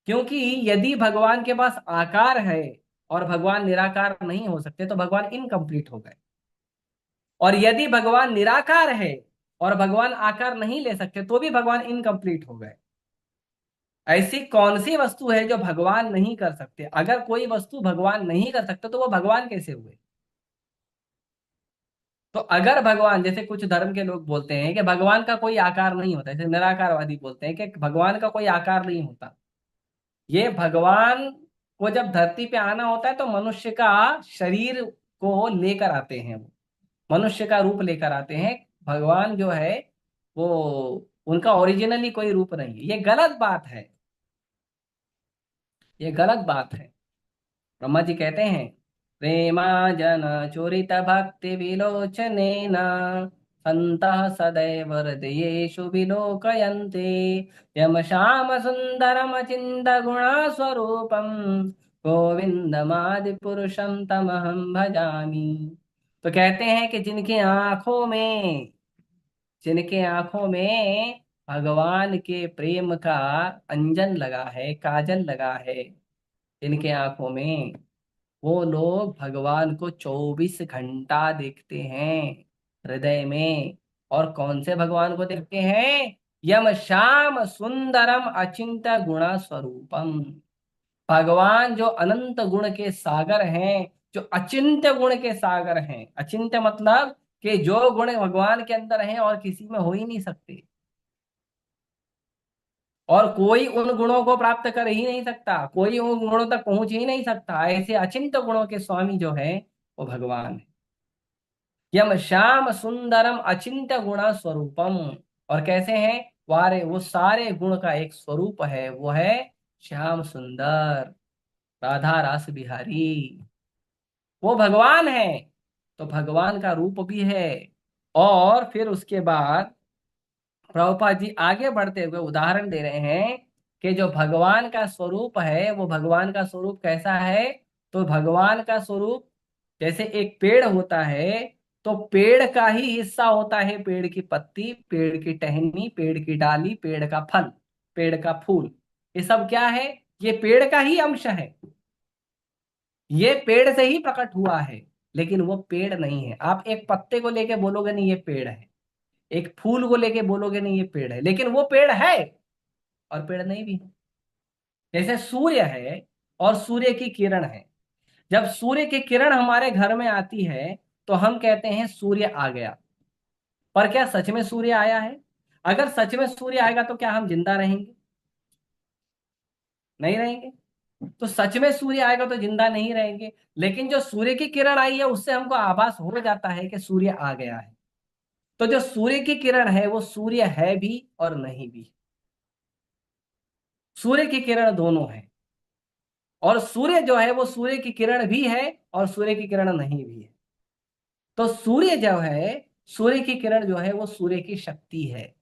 क्योंकि यदि भगवान के पास आकार है और भगवान निराकार नहीं हो सकते तो भगवान इनकम्प्लीट हो गए। और यदि भगवान निराकार है और भगवान आकार नहीं ले सकते तो भी भगवान इनकम्प्लीट हो गए। ऐसी कौन सी वस्तु है जो भगवान नहीं कर सकते? अगर कोई वस्तु भगवान नहीं कर सकते तो वो भगवान कैसे हुए? तो अगर भगवान, जैसे कुछ धर्म के लोग बोलते हैं कि भगवान का कोई आकार नहीं होता, जैसे निराकारवादी बोलते हैं कि भगवान का कोई आकार नहीं होता। ये भगवान को जब धरती पे आना होता है तो मनुष्य का शरीर को लेकर आते हैं, वो मनुष्य का रूप लेकर आते हैं। भगवान जो है वो उनका ओरिजिनली कोई रूप नहीं है। ये गलत बात है, ये गलत बात है। ब्रह्मा जी कहते हैं, प्रेमा जन चोरित भक्ति विलोचने संतः सदैव हृदयेषु विलोकयन्ते यम श्याम सुंदरम चिंत गुणा स्वरूपम गोविंदमादि पुरुषम तमहम भजामि। तो कहते हैं कि जिनके आंखों में भगवान के प्रेम का अंजन लगा है, काजल लगा है, जिनके आंखों में, वो लोग भगवान को 24 घंटा देखते हैं हृदय में। और कौन से भगवान को देखते हैं? यम श्याम सुंदरम अचिंत गुण स्वरूपम। भगवान जो अनंत गुण के सागर हैं, जो अचिंत्य गुण के सागर हैं। अचिंत्य मतलब कि जो गुण भगवान के अंदर हैं और किसी में हो ही नहीं सकते, और कोई उन गुणों को प्राप्त कर ही नहीं सकता, कोई उन गुणों तक पहुंच ही नहीं सकता। ऐसे अचिंत्य गुणों के स्वामी जो है वो भगवान है। यम श्याम सुंदरम अचिंत्य गुण स्वरूपम। और कैसे हैं? वारे वो सारे गुण का एक स्वरूप है, वो है श्याम सुंदर, राधा रास बिहारी। वो भगवान है। तो भगवान का रूप भी है। और फिर उसके बाद प्रभुपाद जी आगे बढ़ते हुए उदाहरण दे रहे हैं कि जो भगवान का स्वरूप है, वो भगवान का स्वरूप कैसा है? तो भगवान का स्वरूप, जैसे एक पेड़ होता है तो पेड़ का ही हिस्सा होता है, पेड़ की पत्ती, पेड़ की टहनी, पेड़ की डाली, पेड़ का फल, पेड़ का फूल। ये सब क्या है? ये पेड़ का ही अंश है। ये पेड़ से ही प्रकट हुआ है, लेकिन वो पेड़ नहीं है। आप एक पत्ते को लेके बोलोगे नहीं ये पेड़ है, एक फूल को लेके बोलोगे नहीं ये पेड़ है, लेकिन वो पेड़ है और पेड़ नहीं भी है। जैसे सूर्य है और सूर्य की किरण है। जब सूर्य की किरण हमारे घर में आती है तो हम कहते हैं सूर्य आ गया। पर क्या सच में सूर्य आया है? अगर सच में सूर्य आएगा तो क्या हम जिंदा रहेंगे? नहीं रहेंगे। तो सच में सूर्य आएगा तो जिंदा नहीं रहेंगे। लेकिन जो सूर्य की किरण आई है उससे हमको आभास हो जाता है कि सूर्य आ गया है। तो जो सूर्य की किरण है वो सूर्य है भी और नहीं भी। सूर्य की किरण दोनों है। और सूर्य जो है वो सूर्य की किरण भी है और सूर्य की किरण नहीं भी है। तो सूर्य जो है, सूर्य की किरण जो है वो सूर्य की शक्ति है।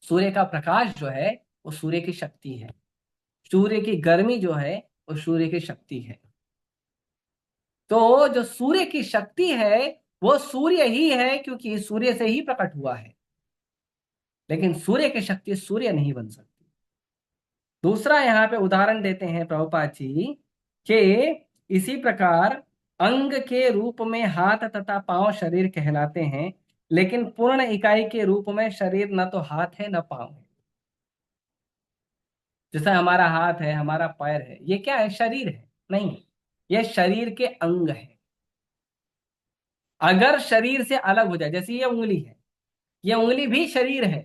सूर्य का प्रकाश जो है वो सूर्य की शक्ति है। सूर्य की गर्मी जो है वो सूर्य की शक्ति है। तो जो सूर्य की शक्ति है वो सूर्य ही है, क्योंकि सूर्य से ही प्रकट हुआ है। लेकिन सूर्य की शक्ति सूर्य नहीं बन सकती। दूसरा यहाँ पे उदाहरण देते हैं प्रभुपाद जी कि इसी प्रकार अंग के रूप में हाथ तथा पांव शरीर कहलाते हैं, लेकिन पूर्ण इकाई के रूप में शरीर न तो हाथ है न पांव है। जैसा हमारा हाथ है, हमारा पैर है, ये क्या है? शरीर है? नहीं, ये शरीर के अंग है। अगर शरीर से अलग हो जाए, जैसे ये उंगली है, ये उंगली भी शरीर है,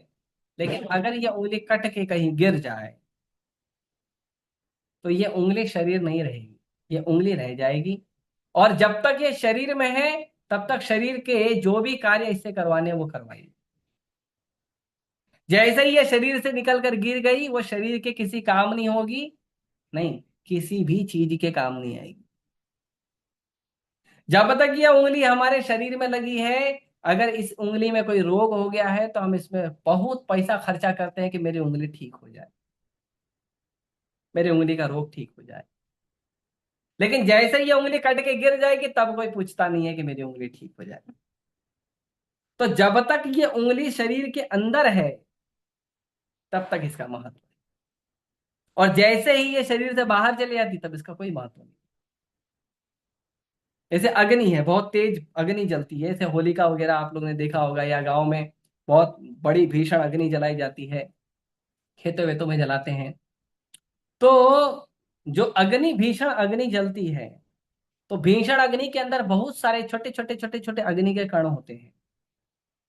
लेकिन अगर ये उंगली कट के कहीं गिर जाए तो ये उंगली शरीर नहीं रहेगी, ये उंगली रह जाएगी। और जब तक ये शरीर में है तब तक शरीर के जो भी कार्य इससे करवाने हैं वो करवाइए। जैसे ही ये शरीर से निकल कर गिर गई, वो शरीर के किसी काम नहीं होगी, नहीं, किसी भी चीज के काम नहीं आएगी। जब तक ये उंगली हमारे शरीर में लगी है, अगर इस उंगली में कोई रोग हो गया है तो हम इसमें बहुत पैसा खर्चा करते हैं कि मेरी उंगली ठीक हो जाए, मेरी उंगली का रोग ठीक हो जाए। लेकिन जैसे ही ये उंगली कट के गिर जाएगी तब कोई पूछता नहीं है कि मेरी उंगली ठीक हो जाए। तो जब तक ये उंगली शरीर के अंदर है तब तक इसका महत्व है, और जैसे ही ये शरीर से बाहर चली जाती तब इसका कोई महत्व नहीं। जैसे अग्नि है, बहुत तेज अग्नि जलती है, जैसे होलिका वगैरह आप लोगों ने देखा होगा, या गांव में बहुत बड़ी भीषण अग्नि जलाई जाती है, खेतों वेतों में जलाते हैं। तो जो अग्नि, भीषण अग्नि जलती है, तो भीषण अग्नि के अंदर बहुत सारे छोटे छोटे छोटे छोटे अग्नि के कण होते हैं।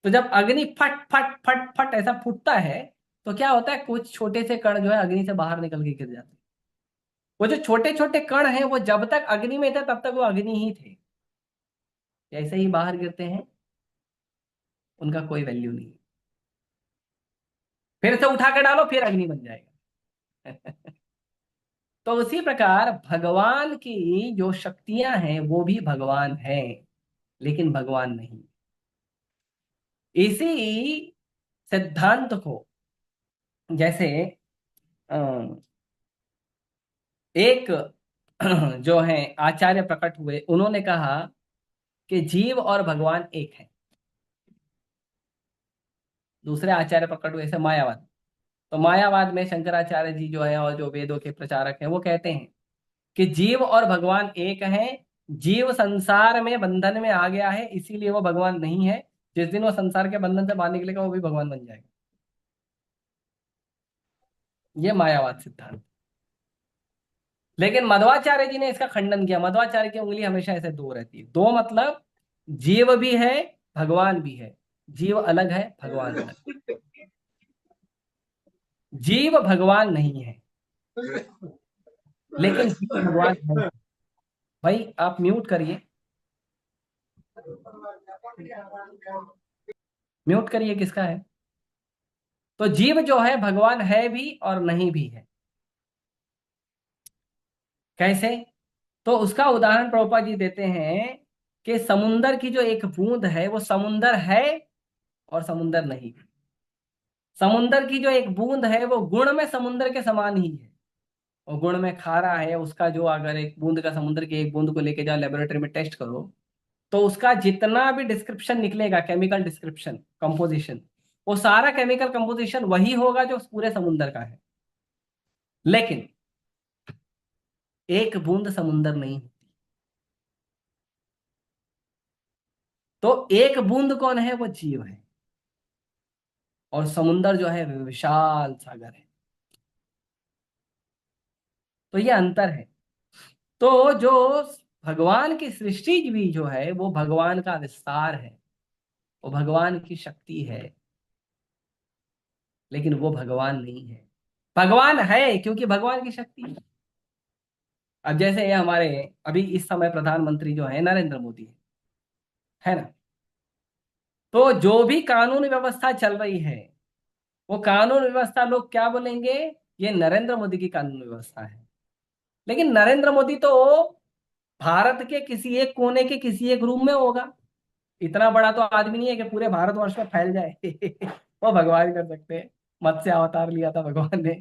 तो जब अग्नि फट फट फट फट ऐसा फूटता है, तो क्या होता है, कुछ छोटे से कण जो है अग्नि से बाहर निकल के गिर जाते हैं। वो जो छोटे छोटे कण हैं वो जब तक अग्नि में थे तब तक वो अग्नि ही थे, जैसे ही बाहर गिरते हैं उनका कोई वैल्यू नहीं है। फिर से उठा के डालो फिर अग्नि बन जाएगा। तो उसी प्रकार भगवान की जो शक्तियां हैं वो भी भगवान हैं, लेकिन भगवान नहीं। इसी सिद्धांत को, जैसे अ, एक जो है आचार्य प्रकट हुए, उन्होंने कहा कि जीव और भगवान एक है। दूसरे आचार्य प्रकट हुए, ऐसे मायावाद। तो मायावाद में शंकराचार्य जी जो है और जो वेदों के प्रचारक हैं वो कहते हैं कि जीव और भगवान एक हैं। जीव संसार में बंधन में आ गया है, इसीलिए वो भगवान नहीं है। जिस दिन वो संसार के बंधन से बाहर निकलेगा वो भी भगवान बन जाएगा। ये मायावाद सिद्धांत। लेकिन मध्वाचार्य जी ने इसका खंडन किया। मध्वाचार्य की उंगली हमेशा ऐसे दो रहती है, दो मतलब जीव भी है भगवान भी है। जीव अलग है, भगवान अलग। जीव भगवान नहीं है, लेकिन जीव भगवान है। भाई आप म्यूट करिए, म्यूट करिए, किसका है। तो जीव जो है भगवान है भी और नहीं भी है। कैसे? तो उसका उदाहरण प्रभुपाद जी देते हैं कि समुंदर की जो एक बूंद है वो समुंदर है और समुंदर नहीं। समुंदर की जो एक बूंद है वो गुण में समुंदर के समान ही है, और गुण में खारा है। उसका जो, अगर एक बूंद का, समुद्र की एक बूंद को लेके जाओ लेबोरेटरी में टेस्ट करो, तो उसका जितना भी डिस्क्रिप्शन निकलेगा, केमिकल डिस्क्रिप्शन, कंपोजिशन, वो सारा केमिकल कंपोजिशन वही होगा जो पूरे समुंदर का है। लेकिन एक बूंद समुंदर नहीं। तो एक बूंद कौन है? वो जीव है, और समुंदर जो है विशाल सागर है। तो ये अंतर है। तो जो भगवान की सृष्टि भी जो है वो भगवान का विस्तार है, वो भगवान की शक्ति है, लेकिन वो भगवान नहीं है। भगवान है क्योंकि भगवान की शक्ति है। अब जैसे ये हमारे अभी इस समय प्रधानमंत्री जो है नरेंद्र मोदी है ना, तो जो भी कानून व्यवस्था चल रही है, वो कानून व्यवस्था लोग क्या बोलेंगे, ये नरेंद्र मोदी की कानून व्यवस्था है। लेकिन नरेंद्र मोदी तो भारत के किसी एक कोने के किसी एक रूम में होगा। इतना बड़ा तो आदमी नहीं है कि पूरे भारतवर्ष में फैल जाए। वो भगवान कर सकते हैं, मत्स्य अवतार लिया था भगवान ने।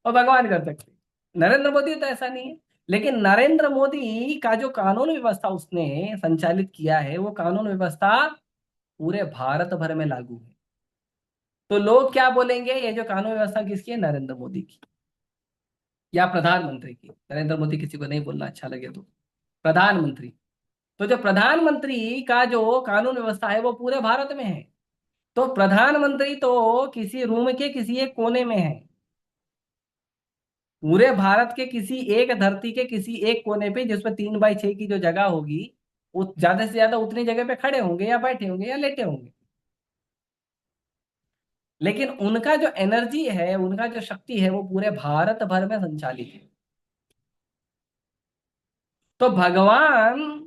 वो भगवान कर सकते हैं। नरेंद्र मोदी तो ऐसा नहीं है। लेकिन नरेंद्र मोदी का जो कानून व्यवस्था उसने संचालित किया है, वो कानून व्यवस्था पूरे भारत भर में लागू है। तो लोग क्या बोलेंगे, ये जो कानून व्यवस्था किसकी है? नरेंद्र मोदी की, या प्रधानमंत्री की। नरेंद्र मोदी किसी को नहीं बोलना अच्छा लगे तो प्रधानमंत्री। तो जो प्रधानमंत्री का जो कानून व्यवस्था है वो पूरे भारत में है। तो प्रधानमंत्री तो किसी रूम के किसी एक कोने में है, पूरे भारत के किसी एक, धरती के किसी एक कोने पे, जिसमें 3x6 की जो जगह होगी, वो ज्यादा से ज्यादा उतनी जगह पे खड़े होंगे या बैठे होंगे या लेटे होंगे। लेकिन उनका जो एनर्जी है, उनका जो शक्ति है, वो पूरे भारत भर में संचालित है। तो भगवान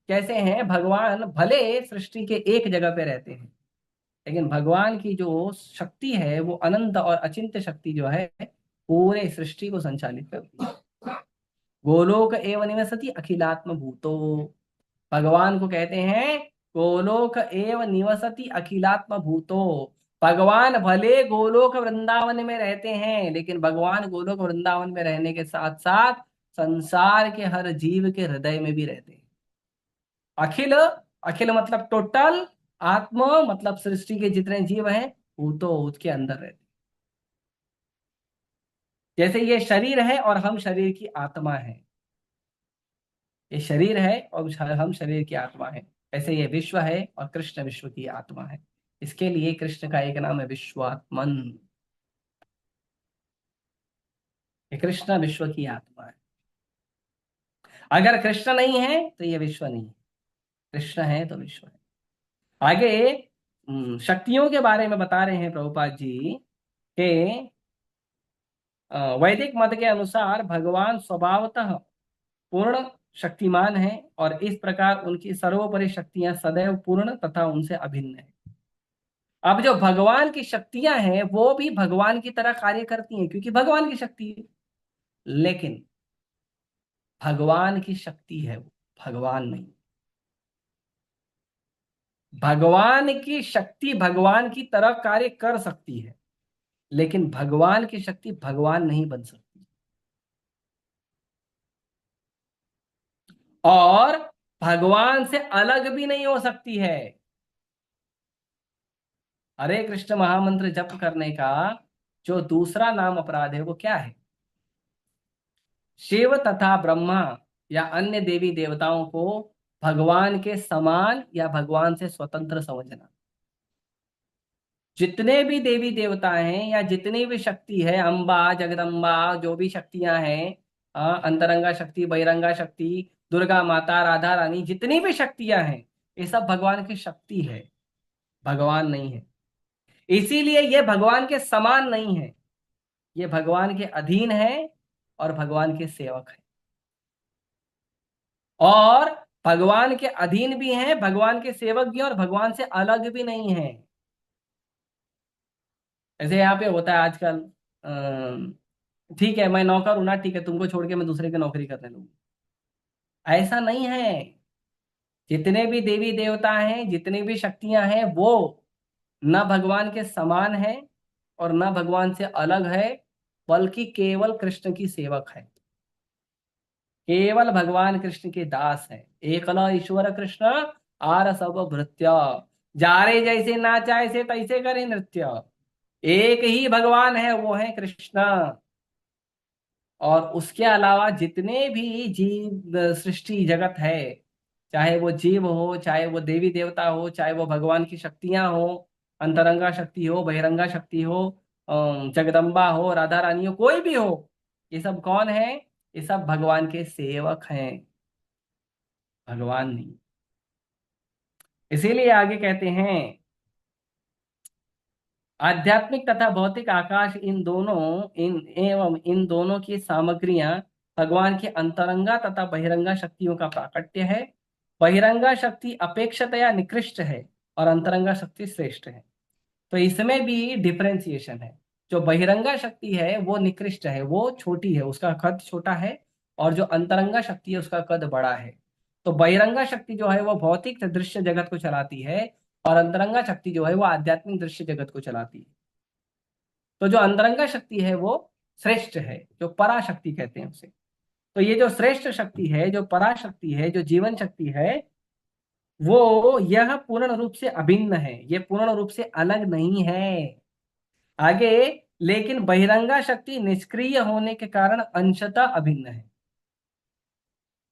कैसे हैं? भगवान भले सृष्टि के एक जगह पे रहते हैं, लेकिन भगवान की जो शक्ति है वो अनंत और अचिंत्य शक्ति जो है पूरे सृष्टि को संचालित करती है। गोलोक एव निवसति अखिलात्म भूतो, भगवान को कहते हैं गोलोक एव निवसति अखिलात्म भूतो। भगवान भले गोलोक वृंदावन में रहते हैं, लेकिन भगवान गोलोक वृंदावन में रहने के साथ साथ संसार के हर जीव के हृदय में भी रहते हैं। अखिल, अखिल मतलब टोटल, आत्म मतलब सृष्टि के जितने जीव हैं भूतो उसके अंदर रहते हैं। जैसे ये शरीर है और हम शरीर की आत्मा है, ये शरीर है और हम शरीर की आत्मा है, ऐसे ये विश्व है और कृष्ण विश्व की आत्मा है। इसके लिए कृष्ण का एक नाम है विश्वात्मन। ये कृष्ण विश्व की आत्मा है। अगर कृष्ण नहीं है तो ये विश्व नहीं है, कृष्ण है तो विश्व है। आगे शक्तियों के बारे में बता रहे हैं प्रभुपाद जी के वैदिक मत के अनुसार भगवान स्वभावतः पूर्ण शक्तिमान है और इस प्रकार उनकी सर्वोपरि शक्तियां सदैव पूर्ण तथा उनसे अभिन्न है। अब जो भगवान की शक्तियां हैं वो भी भगवान की तरह कार्य करती हैं क्योंकि भगवान की शक्ति है, लेकिन भगवान की शक्ति है वो, भगवान नहीं। भगवान की शक्ति भगवान की तरह कार्य कर सकती है, लेकिन भगवान की शक्ति भगवान नहीं बन सकती। और भगवान से अलग भी नहीं हो सकती है। हरे कृष्ण महामंत्र जप करने का जो दूसरा नाम अपराध है वो क्या है? शिव तथा ब्रह्मा या अन्य देवी देवताओं को भगवान के समान या भगवान से स्वतंत्र समझना। जितने भी देवी देवता हैं या जितनी भी शक्ति है, अंबा जगदम्बा जो भी शक्तियां हैं, अंतरंगा शक्ति, बहिरंगा शक्ति, दुर्गा माता, राधा रानी, जितनी भी शक्तियां हैं ये सब भगवान की शक्ति है, भगवान नहीं है। इसीलिए ये भगवान के समान नहीं है, ये भगवान के अधीन है और भगवान के सेवक है। और भगवान के अधीन भी हैं, भगवान के सेवक भी हैं और भगवान से अलग भी नहीं है। ऐसे यहाँ पे होता है आजकल, ठीक है मैं नौकर हूं ना, ठीक है तुमको छोड़ के मैं दूसरे की नौकरी करने लगूंगा। ऐसा नहीं है। जितने भी देवी देवता हैं, जितनी भी शक्तियां हैं, वो न भगवान के समान है और न भगवान से अलग है, बल्कि केवल कृष्ण की सेवक है, केवल भगवान कृष्ण के दास है। एकला ईश्वर कृष्ण आर सब भृत्य, जारे जैसे नाचा ऐसे तैसे करे नृत्य। एक ही भगवान है, वो है कृष्ण। और उसके अलावा जितने भी जीव सृष्टि जगत है, चाहे वो जीव हो, चाहे वो देवी देवता हो, चाहे वो भगवान की शक्तियां हो, अंतरंगा शक्ति हो, बहिरंगा शक्ति हो, जगदम्बा हो, राधा रानी हो, कोई भी हो, ये सब कौन है? ये सब भगवान के सेवक हैं, भगवान नहीं। इसीलिए आगे कहते हैं आध्यात्मिक तथा भौतिक आकाश, इन दोनों इन एवं इन दोनों की सामग्रियां भगवान की अंतरंगा तथा बहिरंगा शक्तियों का प्राकट्य है। बहिरंगा शक्ति अपेक्षतया निकृष्ट है और अंतरंगा शक्ति श्रेष्ठ है। तो इसमें भी डिफरेंशिएशन है। जो बहिरंगा शक्ति है वो निकृष्ट है, वो छोटी है, उसका कद छोटा है। और जो अंतरंगा शक्ति है उसका कद बड़ा है। तो बहिरंगा शक्ति जो है वो भौतिक दृश्य जगत को चलाती है और अंतरंगा शक्ति जो है वो आध्यात्मिक दृश्य जगत को चलाती है। तो जो अंतरंगा शक्ति है वो श्रेष्ठ है, जो पराशक्ति कहते हैं उसे। तो ये जो श्रेष्ठ शक्ति है, जो पराशक्ति है, जो जीवन शक्ति है, वो यह पूर्ण रूप से अभिन्न है, ये पूर्ण रूप से अलग नहीं है। आगे, लेकिन बहिरंगा शक्ति निष्क्रिय होने के कारण अंशतः अभिन्न है।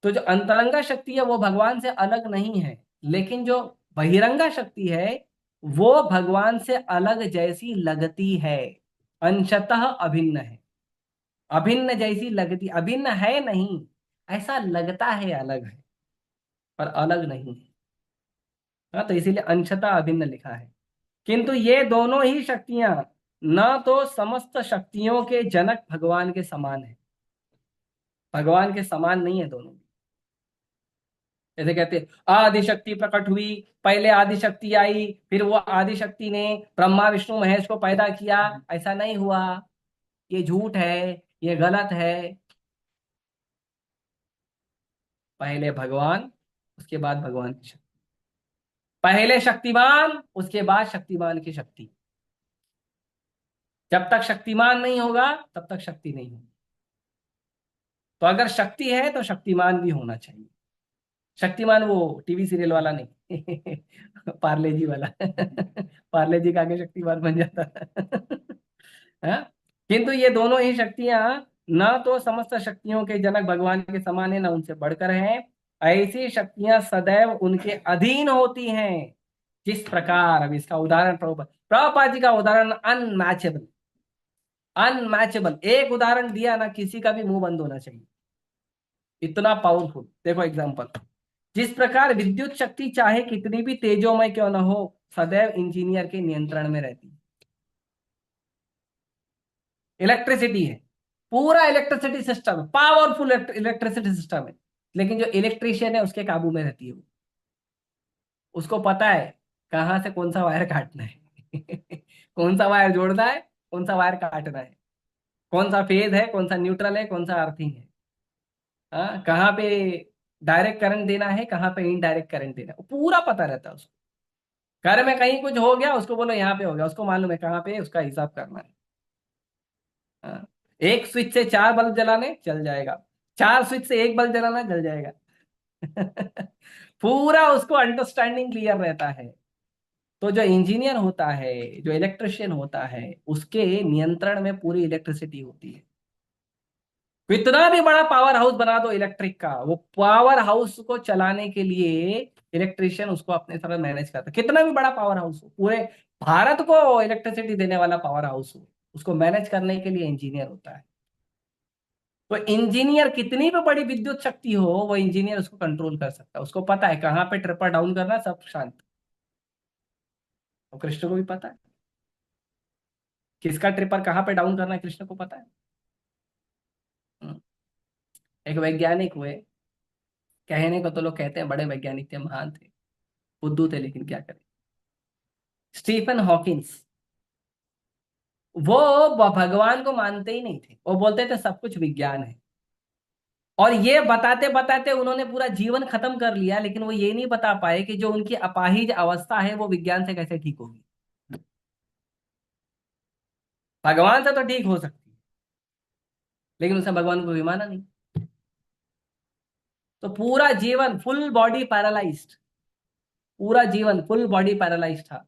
तो जो अंतरंगा शक्ति है वो भगवान से अलग नहीं है, लेकिन जो बहिरंगा शक्ति है वो भगवान से अलग जैसी लगती है, अंशतः अभिन्न है। अभिन्न जैसी लगती, अभिन्न है नहीं, ऐसा लगता है अलग है, पर अलग नहीं है। हाँ, तो इसीलिए अंशतः अभिन्न लिखा है। किंतु ये दोनों ही शक्तियां न तो समस्त शक्तियों के जनक भगवान के समान है, भगवान के समान नहीं है दोनों। जैसे कहते हैं आदि शक्ति प्रकट हुई, पहले आदि शक्ति आई, फिर वो आदि शक्ति ने ब्रह्मा विष्णु महेश को पैदा किया, ऐसा नहीं हुआ। ये झूठ है, ये गलत है। पहले भगवान, उसके बाद भगवान की शक्ति। पहले शक्तिमान, उसके बाद शक्तिमान की शक्ति। जब तक शक्तिमान नहीं होगा तब तक शक्ति नहीं होगी। तो अगर शक्ति है तो शक्तिमान भी होना चाहिए। शक्तिमान वो टीवी सीरियल वाला नहीं, पार्ले जी वाला। पार्ले जी का आगे शक्तिमान बन जाता। हाँ? किंतु ये दोनों ही शक्तियां न तो समस्त शक्तियों के जनक भगवान के समान है, न उनसे बढ़कर हैं। ऐसी शक्तियां सदैव उनके अधीन होती हैं। जिस प्रकार, अब इसका उदाहरण प्रभुपाद जी का उदाहरण अनमैचेबल, अनमैचेबल एक उदाहरण दिया ना, किसी का भी मुंह बंद होना चाहिए, इतना पावरफुल। देखो एग्जांपल, जिस प्रकार विद्युत शक्ति चाहे कितनी भी तेजोमय क्यों न हो, सदैव इंजीनियर के नियंत्रण में रहती है। इलेक्ट्रिसिटी है, पूरा electricity system, powerful electricity system है, लेकिन जो इलेक्ट्रिशियन है उसके काबू में रहती है वो। उसको पता है कहाँ से कौन सा वायर काटना है, कौन सा वायर जोड़ना है, कौन सा वायर काटना है, कौन सा फेज है, कौन सा न्यूट्रल है, कौन सा अर्थिंग है। हाँ, कहाँ पे डायरेक्ट करंट देना है, कहाँ पे इनडायरेक्ट करंट देना है, वो पूरा पता रहता है उसको। घर में कहीं कुछ हो गया, उसको बोलो यहाँ पे हो गया, उसको मालूम है कहाँ पे उसका हिसाब करना है। हाँ, एक स्विच से चार बल्ब जलाने चल जाएगा, चार स्विच से एक बल्ब जलाना जल जाएगा। पूरा उसको अंडरस्टैंडिंग क्लियर रहता है। तो जो इंजीनियर होता है, जो इलेक्ट्रिशियन होता है, उसके नियंत्रण में पूरी इलेक्ट्रिसिटी होती है। कितना भी बड़ा पावर हाउस बना दो इलेक्ट्रिक का, वो पावर हाउस को चलाने के लिए इलेक्ट्रिशियन उसको अपने तरह मैनेज करता है। कितना भी बड़ा पावर हाउस हो, पूरे भारत को इलेक्ट्रिसिटी देने वाला पावर हाउस हो, उसको मैनेज करने के लिए इंजीनियर होता है। तो इंजीनियर कितनी भी बड़ी विद्युत शक्ति हो, वो इंजीनियर उसको कंट्रोल कर सकता है। उसको पता है कहाँ पे ट्रिपर डाउन करना है, सब शांत। और कृष्ण को भी पता है किसका ट्रिपर कहाँ पे डाउन करना है, कृष्ण को पता है। हम्म। एक वैज्ञानिक हुए, कहने को तो लोग कहते हैं बड़े वैज्ञानिक थे, महान थे, बुद्धू थे, लेकिन क्या करें। स्टीफन हॉकिंस, वो भगवान को मानते ही नहीं थे, वो बोलते थे सब कुछ विज्ञान है। और ये बताते बताते उन्होंने पूरा जीवन खत्म कर लिया, लेकिन वो ये नहीं बता पाए कि जो उनकी अपाहिज अवस्था है वो विज्ञान से कैसे ठीक होगी। भगवान से तो ठीक हो सकती है, लेकिन उसने भगवान को भी माना नहीं। तो पूरा जीवन फुल बॉडी पैरालाइज्ड, पूरा जीवन फुल बॉडी पैरालाइज्ड था।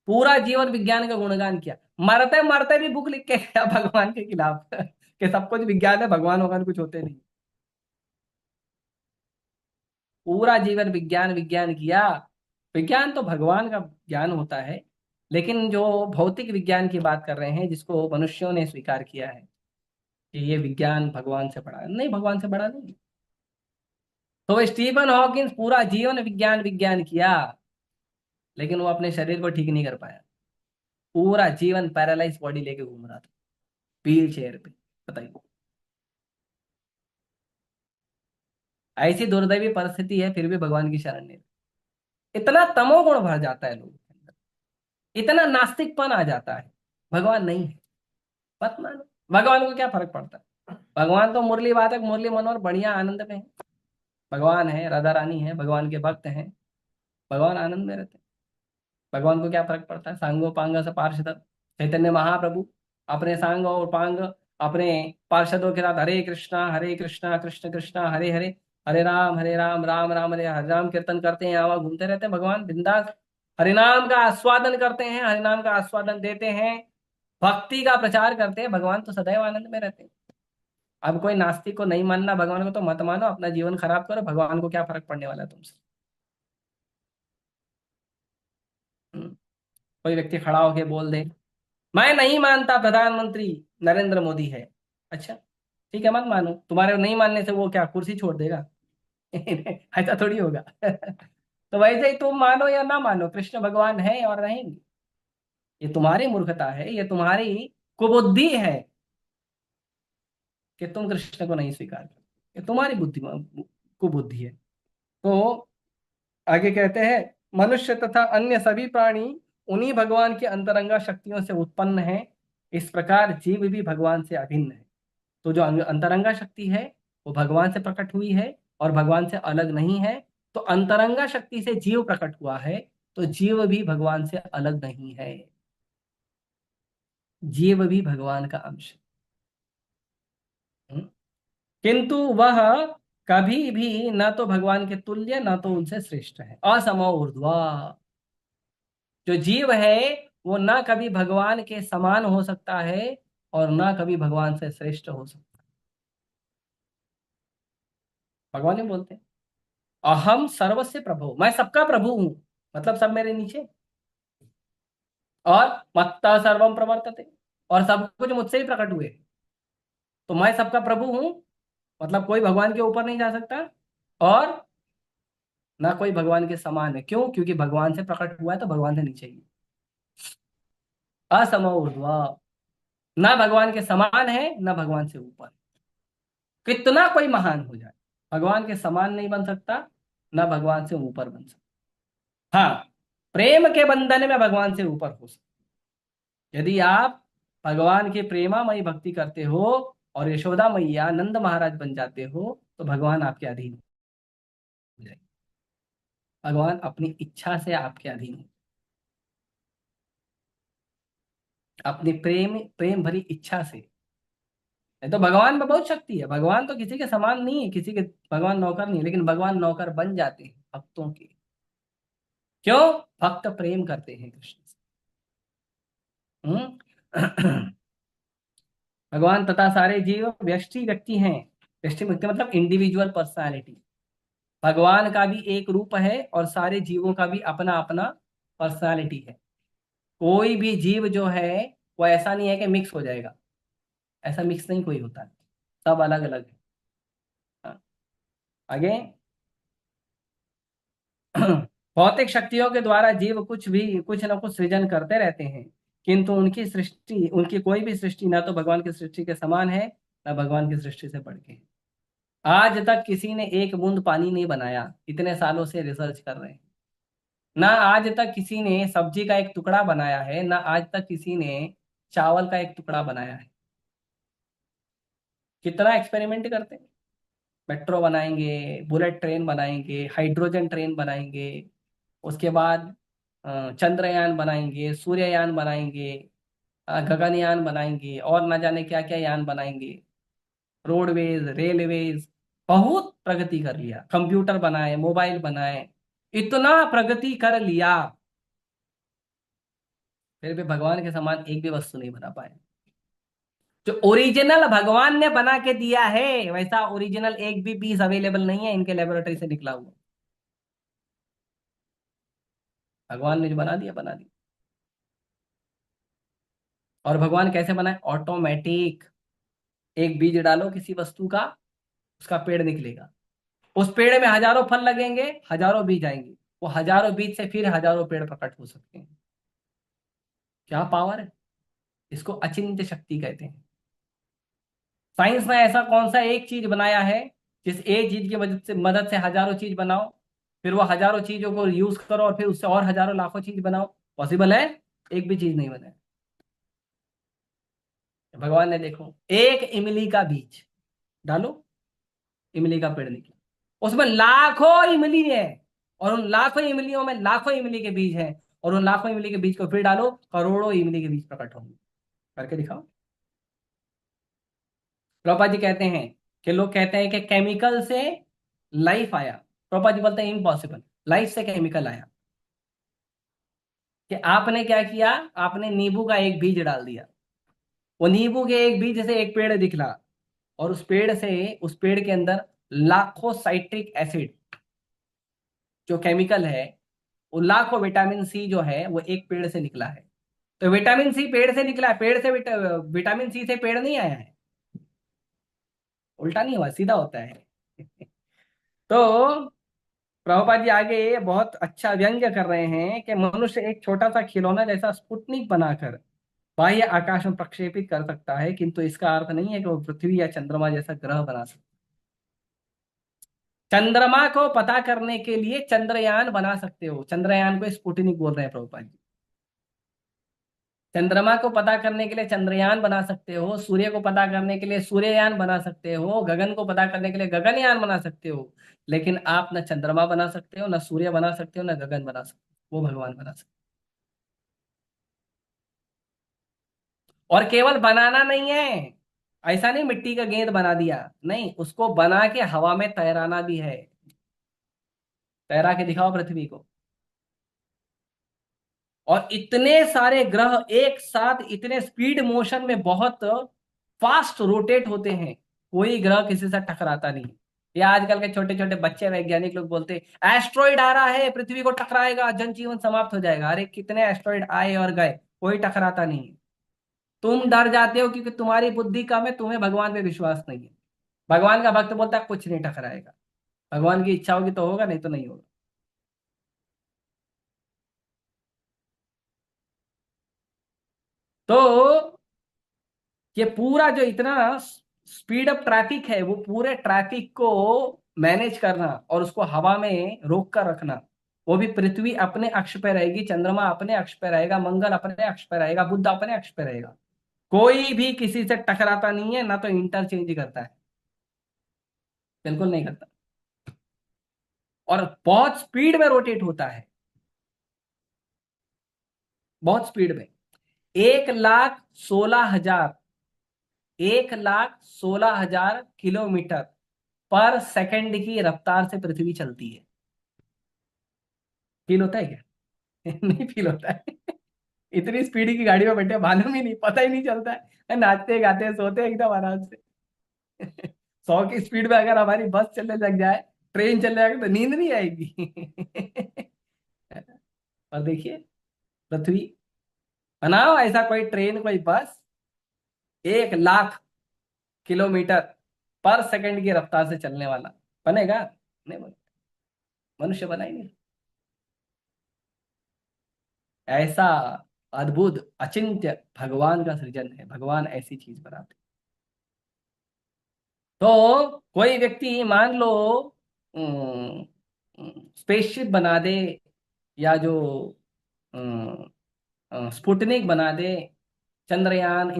पूरा जीवन विज्ञान का गुणगान किया, मरते मरते भी बुक लिख के गया भगवान के खिलाफ, कि सब कुछ विज्ञान है, भगवान वगवान कुछ होते नहीं। पूरा जीवन विज्ञान विज्ञान किया। विज्ञान तो भगवान का ज्ञान होता है, लेकिन जो भौतिक विज्ञान की बात कर रहे हैं, जिसको मनुष्यों ने स्वीकार किया है कि ये विज्ञान भगवान से बड़ा है, नहीं, भगवान से बड़ा नहीं। तो स्टीफन हॉकिंस पूरा जीवन विज्ञान विज्ञान किया, लेकिन वो अपने शरीर को ठीक नहीं कर पाया। पूरा जीवन पैरालाइज बॉडी लेके घूम रहा था, व्हील चेयर पे। बताइए, ऐसी दुर्दैवी परिस्थिति है, फिर भी भगवान की शरण नहीं। इतना तमोगुण भर जाता है लोगों के अंदर, इतना नास्तिकपन आ जाता है, भगवान नहीं है, मत मानो। भगवान को क्या फर्क पड़ता है, भगवान तो मुरली वादक, मुरली मनोहर, बढ़िया आनंद में है। भगवान है, राधा रानी है, भगवान के भक्त हैं, भगवान आनंद में रहते हैं। भगवान को क्या फर्क पड़ता है, सांगो पांग से पार्षद चैतन्य महाप्रभु अपने सांग और पांग, अपने पार्षदों के साथ हरे कृष्णा कृष्ण कृष्णा हरे हरे, हरे राम राम राम हरे हरे, राम कीर्तन करते हैं, आवा घूमते रहते हैं, भगवान बिंदास हरिनाम का आस्वादन करते हैं, हरिनाम का आस्वादन देते हैं, भक्ति का प्रचार करते हैं। भगवान तो सदैव आनंद में रहते हैं। अब कोई नास्तिक को नहीं मानना भगवान को, तो मत मानो, अपना जीवन खराब करो, भगवान को क्या फर्क पड़ने वाला है तुमसे। हम्म। कोई व्यक्ति खड़ा होके बोल दे मैं नहीं मानता प्रधानमंत्री नरेंद्र मोदी है, अच्छा ठीक है, मत मानो, तुम्हारे नहीं मानने से वो क्या कुर्सी छोड़ देगा? ऐसा थोड़ी होगा। तो वैसे ही तुम मानो या ना मानो, कृष्ण भगवान है और रहेंगे। ये तुम्हारी मूर्खता है, ये तुम्हारी कुबुद्धि है कि तुम कृष्ण को नहीं स्वीकार करते, ये तुम्हारी बुद्धि कुबुद्धि है। तो आगे कहते हैं, मनुष्य तथा अन्य सभी प्राणी उन्हीं भगवान की अंतरंगा शक्तियों से उत्पन्न है। इस प्रकार जीव भी भगवान से अभिन्न है। तो जो अंतरंगा शक्ति है वो भगवान से प्रकट हुई है और भगवान से अलग नहीं है। तो अंतरंगा शक्ति से जीव प्रकट हुआ है, तो जीव भी भगवान से अलग नहीं है। जीव भी भगवान का अंश है। किंतु वह कभी भी न तो भगवान के तुल्य न तो उनसे श्रेष्ठ है। असमो ऊर्ध्वा, जो जीव है वो ना कभी भगवान के समान हो सकता है और ना कभी भगवान से श्रेष्ठ हो सकता है। भगवान ही बोलते हैं, अहम सर्वस्य प्रभु, मैं सबका प्रभु हूं, मतलब सब मेरे नीचे। और मत्ता सर्वम प्रवर्तते, और सब कुछ मुझसे ही प्रकट हुए। तो मैं सबका प्रभु हूं, मतलब कोई भगवान के ऊपर नहीं जा सकता और ना कोई भगवान के समान है। क्यों? क्योंकि भगवान से प्रकट हुआ है तो भगवान से नीचे ही। असमो ऊर्ध्वा, ना भगवान के समान है ना भगवान से ऊपर। कितना कोई महान हो जाए, भगवान के समान नहीं बन सकता, ना भगवान से ऊपर बन सकता। हाँ, प्रेम के बंधन में भगवान से ऊपर हो सकता। यदि आप भगवान की प्रेमामयी भक्ति करते हो और यशोदा मैया नंद महाराज बन जाते हो, तो भगवान आपके अधीन हो जाएंगे। भगवान अपनी इच्छा से आपके अधीन हो, अपनी प्रेम प्रेम भरी इच्छा से। ये तो भगवान में बहुत शक्ति है, भगवान तो किसी के समान नहीं है, किसी के भगवान नौकर नहीं है, लेकिन भगवान नौकर बन जाते हैं भक्तों के। क्यों? भक्त प्रेम करते हैं कृष्ण से। हम्म? भगवान तथा सारे जीव व्यष्टि व्यक्ति हैं। व्यष्टि व्यक्ति मतलब इंडिविजुअल पर्सनालिटी। भगवान का भी एक रूप है और सारे जीवों का भी अपना अपना पर्सनालिटी है। कोई भी जीव जो है वो ऐसा नहीं है कि मिक्स हो जाएगा, ऐसा मिक्स नहीं कोई होता है, सब अलग अलग है। हाँ, आगे भौतिक शक्तियों के द्वारा जीव कुछ ना कुछ सृजन करते रहते हैं, किंतु उनकी सृष्टि, उनकी कोई भी सृष्टि ना तो भगवान की सृष्टि के समान है ना भगवान की सृष्टि से बढ़ के है। आज तक किसी ने एक बूंद पानी नहीं बनाया, इतने सालों से रिसर्च कर रहे हैं। ना आज तक किसी ने सब्जी का एक टुकड़ा बनाया है, ना आज तक किसी ने चावल का एक टुकड़ा बनाया है। कितना एक्सपेरिमेंट करते हैं। मेट्रो बनाएंगे, बुलेट ट्रेन बनाएंगे, हाइड्रोजन ट्रेन बनाएंगे, उसके बाद चंद्रयान बनाएंगे, सूर्ययान बनाएंगे, गगनयान बनाएंगे, और ना जाने क्या क्या यान बनाएंगे, रोडवेज, रेलवेज। बहुत प्रगति कर लिया, कंप्यूटर बनाए, मोबाइल बनाए, इतना प्रगति कर लिया, फिर भी भगवान के समान एक भी वस्तु नहीं बना पाए। जो ओरिजिनल भगवान ने बना के दिया है वैसा ओरिजिनल एक भी पीस अवेलेबल नहीं है इनके लेबोरेटरी से निकला हुआ। भगवान ने जो बना दिया बना दिया। और भगवान कैसे बनाए? ऑटोमेटिक। एक बीज डालो किसी वस्तु का, उसका पेड़ निकलेगा। उस पेड़ में हजारों फल लगेंगे, हजारों बीज आएंगे, वो हजारों बीज से फिर हजारों पेड़ प्रकट हो सकते हैं। क्या पावर है! इसको अचिंत्य शक्ति कहते हैं। साइंस ने ऐसा कौन सा एक चीज बनाया है, जिस एक चीज की मदद से हजारों चीज बनाओ, फिर वो हजारों चीजों को यूज करो और फिर उससे और हजारों लाखों चीज बनाओ? पॉसिबल है? एक भी चीज नहीं बने। भगवान ने देखो, एक इमली का बीज डालो, इमली का पेड़ निकला, उसमें लाखों इमली है, और उन लाखों इमलियों में लाखों इमली के बीज हैं, और उन लाखों इमली के बीज को फिर डालो, करोड़ों इमली के बीज प्रकट होंगे। करके दिखाओ। प्रभुपाद जी कहते हैं कि लोग कहते हैं कि केमिकल से लाइफ आया। प्रभुपाद जी बोलते हैं इम्पॉसिबल, लाइफ से केमिकल आया। कि आपने क्या किया, आपने नींबू का एक बीज डाल दिया, वो नींबू के एक बीज से एक पेड़ दिखला, और उस पेड़ के अंदर लाखों साइट्रिक एसिड जो केमिकल है, वो लाखों विटामिन सी जो है वो एक पेड़ से निकला है। तो विटामिन सी पेड़ से निकला है, पेड़ से विटामिन सी से पेड़ नहीं आया है। उल्टा नहीं हुआ, सीधा होता है। तो प्रभुपाद जी आगे बहुत अच्छा व्यंग्य कर रहे हैं कि मनुष्य एक छोटा सा खिलौना जैसा स्पुतनिक बनाकर बाह्य आकाश में प्रक्षेपित कर सकता है, किंतु इसका अर्थ नहीं है कि वो पृथ्वी या चंद्रमा जैसा ग्रह बना सकता। चंद्रमा को पता करने के लिए चंद्रयान बना सकते हो, चंद्रयान को स्पुतनिक बोल रहे हैं प्रभुपाद जी। चंद्रमा को पता करने के लिए चंद्रयान बना सकते हो, सूर्य को पता करने के लिए सूर्ययान बना सकते हो, गगन को पता करने के लिए गगनयान बना सकते हो। लेकिन आप न चंद्रमा बना सकते हो, न सूर्य बना सकते हो, न गगन बना सकते हो, वो भगवान बना सकते हो। और केवल बनाना नहीं है, ऐसा नहीं मिट्टी का गेंद बना दिया, नहीं, उसको बना के हवा में तैराना भी है। तैरा के दिखाओ पृथ्वी को। और इतने सारे ग्रह एक साथ इतने स्पीड मोशन में बहुत फास्ट रोटेट होते हैं, कोई ग्रह किसी से टकराता नहीं। ये आजकल के छोटे छोटे बच्चे वैज्ञानिक लोग बोलते हैं एस्ट्रॉइड आ रहा है, पृथ्वी को टकराएगा, जनजीवन समाप्त हो जाएगा। अरे कितने एस्ट्रॉइड आए और गए, कोई टकराता नहीं है। तुम डर जाते हो क्योंकि तुम्हारी बुद्धि कम है, तुम्हें भगवान पे विश्वास नहीं है। भगवान का भक्त बोलता है कुछ नहीं टकराएगा। भगवान की इच्छा होगी तो होगा, नहीं तो नहीं होगा। तो ये पूरा जो इतना स्पीड अप ट्रैफिक है, वो पूरे ट्रैफिक को मैनेज करना और उसको हवा में रोक कर रखना, वो भी पृथ्वी अपने अक्ष पे रहेगी, चंद्रमा अपने अक्ष पे रहेगा, मंगल अपने अक्ष पे रहेगा, बुध अपने अक्ष पे रहेगा। कोई भी किसी से टकराता नहीं है, ना तो इंटरचेंज करता है, बिल्कुल नहीं करता। और बहुत स्पीड में रोटेट होता है, बहुत स्पीड में। 1,16,000, 1,16,000 किलोमीटर पर सेकंड की रफ्तार से पृथ्वी चलती है। फील होता है क्या? नहीं फील होता है। इतनी स्पीड की गाड़ी में बैठे मालूम ही नहीं, पता ही नहीं चलता है, नाचते गाते सोते एकदम आराम से। 100 की स्पीड में अगर हमारी बस चलने लग जाए, ट्रेन चलने लगे तो नींद नहीं आएगी। और देखिए पृथ्वी, बनाओ ऐसा कोई ट्रेन कोई बस 1,00,000 किलोमीटर पर सेकंड की रफ्तार से चलने वाला, बनेगा? नहीं बने। मनुष्य बना ही नहीं। ऐसा अद्भुत अचिंत्य भगवान का सृजन है, भगवान ऐसी चीज बनाते। तो कोई व्यक्ति मान लो स्पेसशिप बना दे, या जो स्पुतनिक बना दे, चंद्रयान,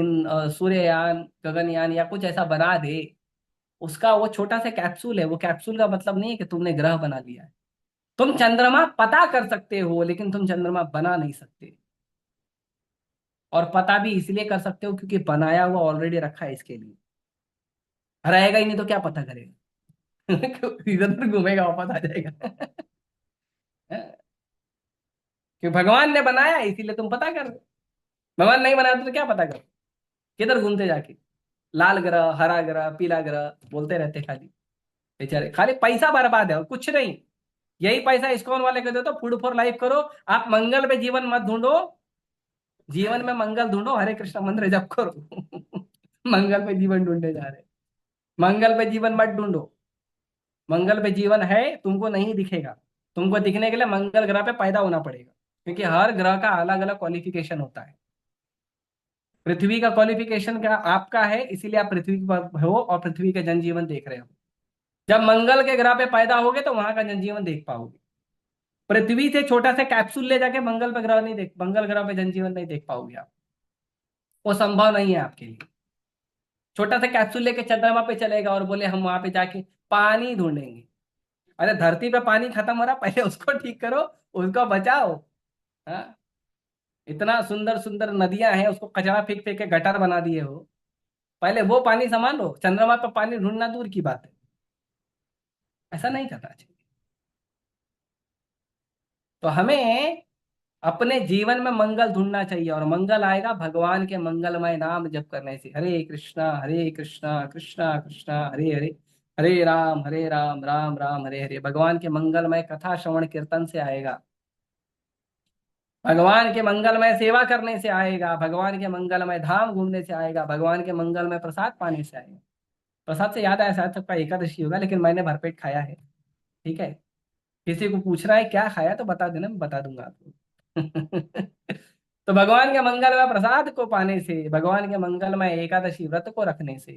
सूर्ययान, गगनयान या कुछ ऐसा बना दे, उसका वो छोटा सा कैप्सूल है, वो कैप्सूल का मतलब नहीं है कि तुमने ग्रह बना लिया है। तुम चंद्रमा पता कर सकते हो, लेकिन तुम चंद्रमा बना नहीं सकते। और पता भी इसलिए कर सकते हो क्योंकि बनाया हुआ ऑलरेडी रखा है इसके लिए। रहेगा ही नहीं तो क्या पता करेगा? इधर उधर घूमेगा वापस आ जाएगा। क्यों? भगवान ने बनाया है, इसीलिए तुम पता कर रहे हो। भगवान नहीं बनाया तो क्या पता करो? किधर घूमते जाके? लाल ग्रह, हरा ग्रह, पीला ग्रह बोलते रहते खाली। बेचारे खाली पैसा बर्बाद है और कुछ नहीं। यही पैसा इस्कॉन वाले को दे दो, फूड फॉर लाइफ करो। आप मंगल पे जीवन मत ढूंढो, जीवन में मंगल ढूंढो, हरे कृष्ण मंत्र जप करो। मंगल पे जीवन ढूंढने जा रहे हैं। मंगल पे जीवन मत ढूंढो। मंगल पे जीवन है, तुमको नहीं दिखेगा। तुमको दिखने के लिए मंगल ग्रह पे पैदा होना पड़ेगा, क्योंकि हर ग्रह का अलग अलग क्वालिफिकेशन होता है। पृथ्वी का क्वालिफिकेशन क्या आपका है, इसीलिए आप पृथ्वी पर हो और पृथ्वी का जनजीवन देख रहे हो। जब मंगल के ग्रह पे पैदा होगे तो वहां का जनजीवन देख पाओगे। पृथ्वी से छोटा सा कैप्सूल ले जाके मंगल पे ग्रह नहीं देख, मंगल ग्रह पे जनजीवन नहीं देख पाओगे आप। वो संभव नहीं है आपके लिए। छोटा सा कैप्सूल लेके चंद्रमा पे चलेगा और बोले हम वहां पे जाके पानी ढूंढेंगे। अरे धरती पे पानी खत्म हो रहा, पहले उसको ठीक करो, उसको बचाओ। हाँ, इतना सुंदर सुंदर नदियां हैं, उसको कचरा फेंक फेंक के गटर बना दिए हो। पहले वो पानी संभालो, चंद्रमा पे पानी ढूंढना दूर की बात है। ऐसा नहीं करना चाहिए। तो हमें अपने जीवन में मंगल ढूंढना चाहिए, और मंगल आएगा भगवान के मंगलमय नाम जप करने से। हरे कृष्णा कृष्णा कृष्णा हरे हरे, हरे राम राम राम हरे हरे। भगवान के मंगलमय कथा श्रवण कीर्तन से आएगा, भगवान के मंगलमय सेवा करने से आएगा, भगवान के मंगलमय धाम घूमने से आएगा, भगवान के मंगलमय प्रसाद पाने से आएगा। प्रसाद से याद आया, शायद सबका एकादशी होगा, लेकिन मैंने भरपेट खाया है। ठीक है। किसी को पूछना है क्या खाया तो बता देना, मैं बता दूंगा आपको। तो भगवान के मंगलमय प्रसाद को पाने से, भगवान के मंगलमय एकादशी व्रत को रखने से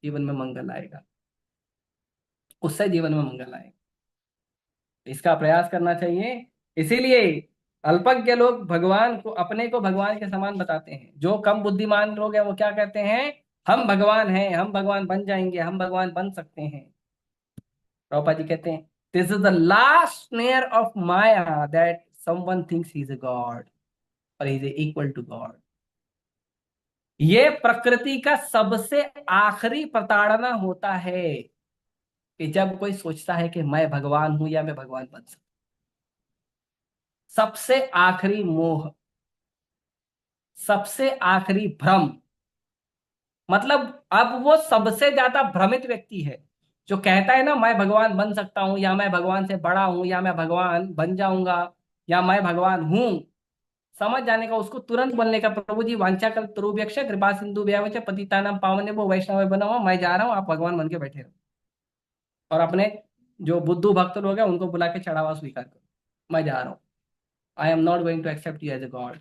जीवन में मंगल आएगा, उससे जीवन में मंगल आएगा। इसका प्रयास करना चाहिए। इसीलिए अल्पज्ञ लोग भगवान को, अपने को भगवान के समान बताते हैं। जो कम बुद्धिमान लोग हैं वो क्या कहते हैं, हम भगवान हैं, हम भगवान बन जाएंगे, हम भगवान बन सकते हैं। प्रभुपाद जी कहते हैं, this is the last snare of maya that someone thinks he is a god और he is equal to God. ये प्रकृति का सबसे आखिरी प्रताड़ना होता है कि जब कोई सोचता है कि मैं भगवान हूं या मैं भगवान बन सकता। सबसे आखिरी मोह, सबसे आखिरी भ्रम, मतलब अब वो सबसे ज्यादा भ्रमित व्यक्ति है जो कहता है ना मैं भगवान बन सकता हूं, या मैं भगवान से बड़ा हूं, या मैं भगवान बन जाऊंगा, या मैं भगवान हूं। समझ जाने का, उसको तुरंत बोलने का, प्रभु जी वांछा कल तुरुभ्यक्ष कृपा सिंधु व्यवच पतितानां पावने वो वैष्णव बना हुआ, मैं जा रहा हूँ, आप भगवान बन के बैठे रहो। और अपने जो बुद्धू भक्त लोग हैं उनको बुला के चढ़ावा स्वीकार करो, मैं जा रहा हूँ, I am not going to accept you as a god.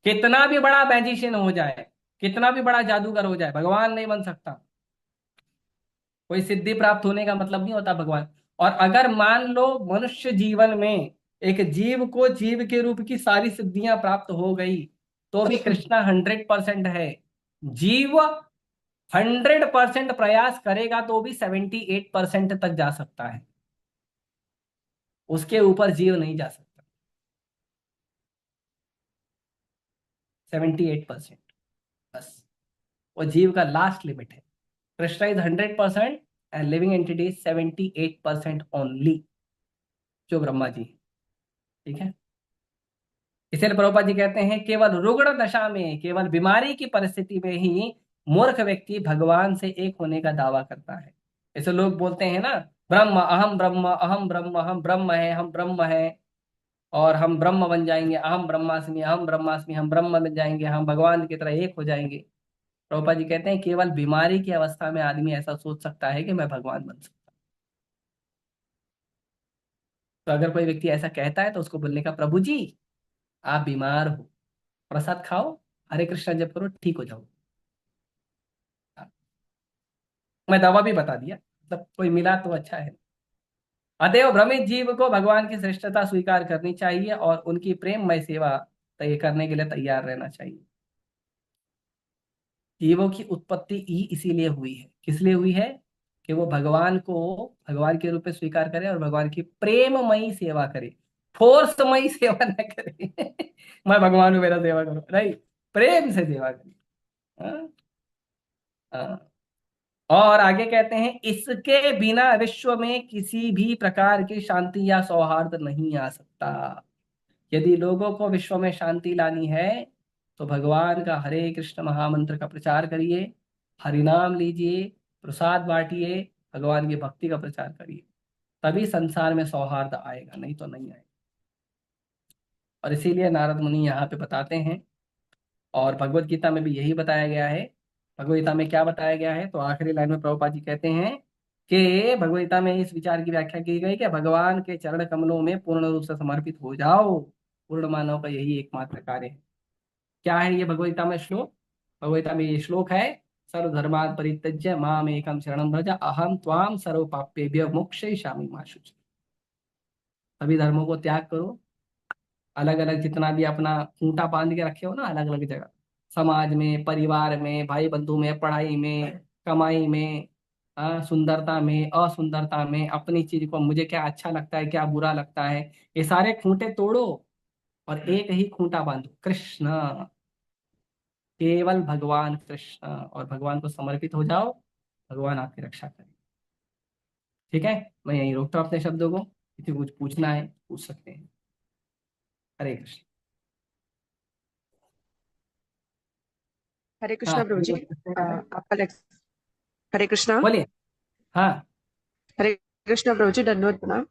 कितना भी बड़ा मैजिशियन हो जाए, कितना भी बड़ा जादूगर हो जाए, भगवान नहीं बन सकता। कोई सिद्धि प्राप्त होने का मतलब नहीं होता भगवान। और अगर मान लो मनुष्य जीवन में एक जीव को जीव के रूप की सारी सिद्धियां प्राप्त हो गई, तो भी कृष्णा 100% है। जीव 100% प्रयास करेगा तो भी 78% तक जा सकता है, उसके ऊपर जीव नहीं जा सकता। 78%, बस वो जीव का लास्ट लिमिट है। Krishna is 100% and living entity 78% only, जो ब्रह्मा जी है। ठीक है। इसलिए प्रभुपाद जी कहते हैं केवल रुग्ण दशा में, केवल बीमारी की परिस्थिति में ही मूर्ख व्यक्ति भगवान से एक होने का दावा करता है। ऐसे लोग बोलते हैं ना, ब्रह्म अहम ब्रह्म, अहम ब्रह्म, हम ब्रह्म है, हम ब्रह्म है, और हम ब्रह्म बन जाएंगे, अहम ब्रह्मास्मि, अहम ब्रह्मास्मि, हम ब्रह्म बन जाएंगे, हम भगवान की तरह एक हो जाएंगे। प्रभुपाद जी कहते हैं केवल बीमारी की अवस्था में आदमी ऐसा सोच सकता है कि मैं भगवान बन सकता हूं। तो अगर कोई व्यक्ति ऐसा कहता है तो उसको बोलने का, प्रभु जी आप बीमार हो, प्रसाद खाओ, हरे कृष्णा जप करो, ठीक हो जाओ। मैं दवा भी बता दिया, मतलब कोई मिला तो अच्छा है। अतएव भ्रमित जीव को भगवान की श्रेष्ठता स्वीकार करनी चाहिए और उनकी प्रेममय सेवा तय करने के लिए तैयार रहना चाहिए। जीवों की उत्पत्ति ही इसीलिए हुई है, किस लिए हुई है, कि वो भगवान को भगवान के रूप में स्वीकार करे और भगवान की प्रेममयी सेवा करे, फोर्समयी सेवा न करे। मैं भगवान हूं मेरा सेवा करो, नहीं, प्रेम से सेवा करे। हाँ? हाँ। और आगे कहते हैं इसके बिना विश्व में किसी भी प्रकार की शांति या सौहार्द नहीं आ सकता। यदि लोगों को विश्व में शांति लानी है तो भगवान का हरे कृष्ण महामंत्र का प्रचार करिए, हरिनाम लीजिए, प्रसाद बांटिए, भगवान की भक्ति का प्रचार करिए, तभी संसार में सौहार्द आएगा, नहीं तो नहीं आएगा। और इसीलिए नारद मुनि यहाँ पे बताते हैं, और भगवत गीता में भी यही बताया गया है। भगवत गीता में क्या बताया गया है, तो आखिरी लाइन में प्रभुपाद जी कहते हैं कि भगवत गीता में इस विचार की व्याख्या की गई कि भगवान के चरण कमलों में पूर्ण रूप से समर्पित हो जाओ। पूर्ण मानव का यही एकमात्र कार्य है। क्या है ये भगवत गीता में श्लोक, भगवत गीता में ये श्लोक है, सर्वधर्मान् परित्यज्य माम एकम शरणं व्रज अहम त्वाम सर्व पापेभ्यो मोक्षयिष्यामि मा शुचि। सभी धर्मों को त्याग करो, अलग अलग जितना भी अपना खूंटा बांध के रखे हो ना अलग अलग जगह, समाज में, परिवार में, भाई बंधु में, पढ़ाई में, कमाई में, सुंदरता में, असुंदरता में, अपनी चीज को मुझे क्या अच्छा लगता है क्या बुरा लगता है, ये सारे खूंटे तोड़ो और एक ही खूंटा बांधो, कृष्ण, केवल भगवान कृष्ण, और भगवान को समर्पित हो जाओ, भगवान आपकी रक्षा करें। ठीक है। मैं यहीं रोकता हूं अपने शब्दों को, किसी को कुछ पूछना है पूछ सकते हैं। हरे कृष्ण। हरे हाँ कृष्णा प्रभु अभी जी। कुछ पूछते हैं बेटा? आपका हरे कृष्णा। बोलिए। हाँ। हरे कृष्णा प्रभु जी, दंडवत प्रणाम।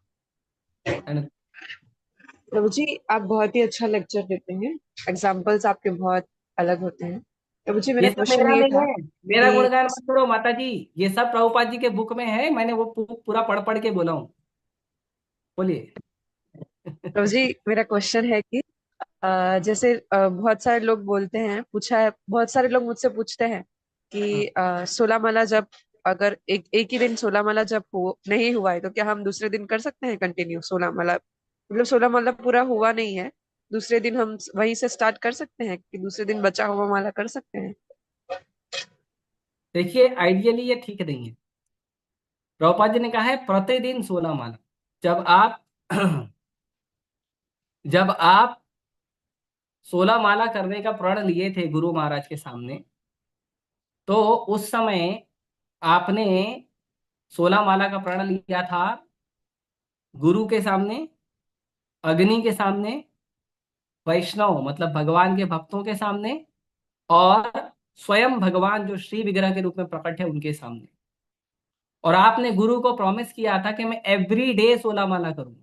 and- प्रभु जी आप बहुत ही अच्छा लेक्चर देते हैं, एग्जाम्पल्स आपके बहुत अलग होते हैं। प्रभु जी ये मेरा सब क्वेश्चन मेरा ये नहीं था है, मेरा कि गुणगान मत करो माता जी, ये सब प्रभुपाद जी के बुक में है, मैंने वो पूरा पढ़ पढ़ के बोला हूँ। बोलिए। प्रभु जी, मेरा क्वेश्चन है कि जैसे बहुत सारे लोग बोलते हैं, पूछा है, बहुत सारे लोग मुझसे पूछते हैं हाँ। कि 16 माला जब, अगर एक एक ही दिन 16 माला जब हो नहीं हुआ है तो क्या हम दूसरे दिन कर सकते हैं कंटिन्यू 16 माला? मतलब 16 माला पूरा हुआ नहीं है, दूसरे दिन हम वहीं से स्टार्ट कर सकते हैं कि दूसरे दिन बचा हुआ माला कर सकते हैं? देखिए, आइडियली ये ठीक नहीं है। प्रभुपाद जी ने कहा है प्रतिदिन 16 माला। जब आप जब आप 16 माला करने का प्रण लिए थे गुरु महाराज के सामने, तो उस समय आपने 16 माला का प्रण लिया था गुरु के सामने, अग्नि के सामने, वैष्णव मतलब भगवान के भक्तों के सामने, और स्वयं भगवान जो श्री विग्रह के रूप में प्रकट है उनके सामने। और आपने गुरु को प्रॉमिस किया था कि मैं एवरी डे 16 माला करूंगा।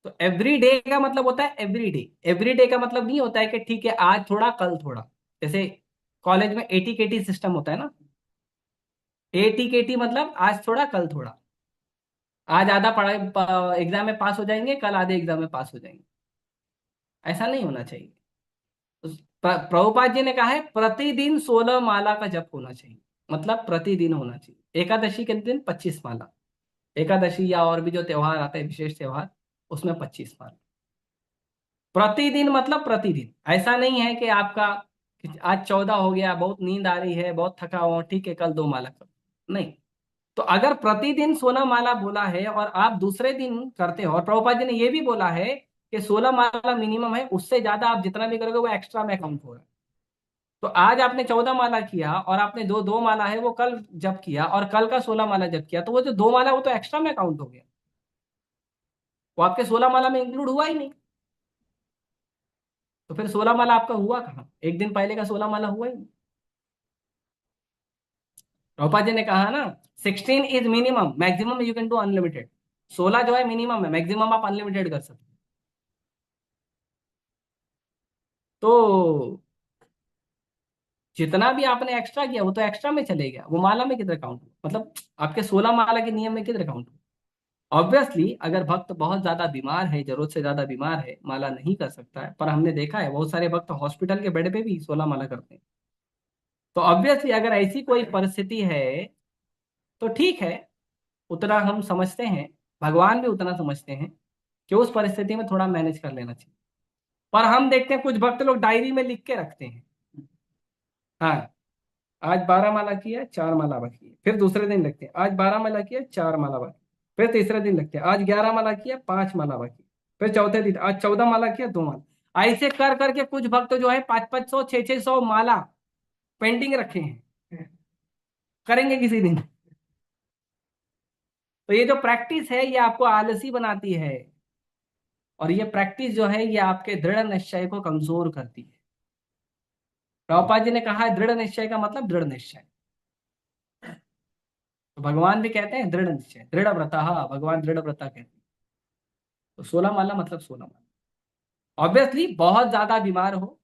तो एवरी डे का मतलब होता है एवरी डे। एवरी डे का मतलब नहीं होता है कि ठीक है आज थोड़ा कल थोड़ा। जैसे कॉलेज में एटी केटी सिस्टम होता है ना। एटी केटी मतलब आज थोड़ा कल थोड़ा। आज आधा पढ़ाई एग्जाम में पास हो जाएंगे, कल आधे एग्जाम में पास हो जाएंगे। ऐसा नहीं होना चाहिए। तो प्रभुपाद जी ने कहा है प्रतिदिन 16 माला का जप होना चाहिए। मतलब प्रतिदिन होना चाहिए। एकादशी के दिन 25 माला। एकादशी या और भी जो त्योहार आते हैं विशेष त्योहार, उसमें 25 माला। प्रतिदिन मतलब प्रतिदिन। ऐसा नहीं है कि आपका कि आज 14 हो गया, बहुत नींद आ रही है, बहुत थका हुआ, ठीक है कल 2 माला करो। नहीं। तो अगर प्रतिदिन 16 माला बोला है और आप दूसरे दिन करते हो, और प्रभुपाद जी ने यह भी बोला है कि 16 माला मिनिमम है, उससे ज्यादा आप जितना भी करोगे वो एक्स्ट्रा में काउंट होगा। तो आज आपने 14 माला किया और आपने दो दो माला है वो कल जब किया, और कल का 16 माला जब किया, तो वो जो 2 माला वो तो एक्स्ट्रा में काउंट हो गया। वो आपके 16 माला में इंक्लूड हुआ ही नहीं। तो फिर 16 माला आपका हुआ कहाँ? एक दिन पहले का 16 माला हुआ ही नहीं। प्रभुपाद जी ने कहा ना 16 is minimum, maximum you can do unlimited. 16 जो है मिनिमम है, मैक्सिमम आप अनलिमिटेड कर सकते हैं। तो जितना भी आपने एक्स्ट्रा किया वो तो एक्स्ट्रा में चले गया, वो माला में किधर काउंट हुआ? मतलब आपके 16 माला के नियम में किधर काउंट हुआ? ऑब्वियसली अगर भक्त बहुत ज्यादा बीमार है, जरूरत से ज्यादा बीमार है, माला नहीं कर सकता है, पर हमने देखा है बहुत सारे भक्त हॉस्पिटल के बेड पे भी 16 माला करते हैं। तो ऑब्वियसली अगर ऐसी कोई परिस्थिति है तो ठीक है, उतना हम समझते हैं, भगवान भी उतना समझते हैं कि उस परिस्थिति में थोड़ा मैनेज कर लेना चाहिए। पर हम देखते हैं कुछ भक्त लोग डायरी में लिख के रखते हैं। हाँ, आज 12 माला किया, 4 माला बाकी है। फिर दूसरे दिन लिखते हैं आज 12 माला किया, 4 माला बाकी। फिर तीसरे दिन लिखते हैं आज 11 माला किया, 5 माला बाकी। फिर चौथे दिन आज 14 माला किया, 2 माला। ऐसे कर करके कुछ भक्त जो है 500 500 600 माला पेंडिंग रखे हैं, करेंगे किसी दिन। तो ये जो प्रैक्टिस है ये आपको आलसी बनाती है, और ये प्रैक्टिस जो है ये आपके दृढ़ निश्चय को कमजोर करती है। प्रभुपाद जी ने कहा है दृढ़ निश्चय का मतलब दृढ़ निश्चय। तो भगवान भी कहते हैं दृढ़ निश्चय, दृढ़ व्रता, भगवान दृढ़ व्रता कहते हैं। तो 16 माला मतलब 16 माला। ऑब्वियसली बहुत ज्यादा बीमार हो,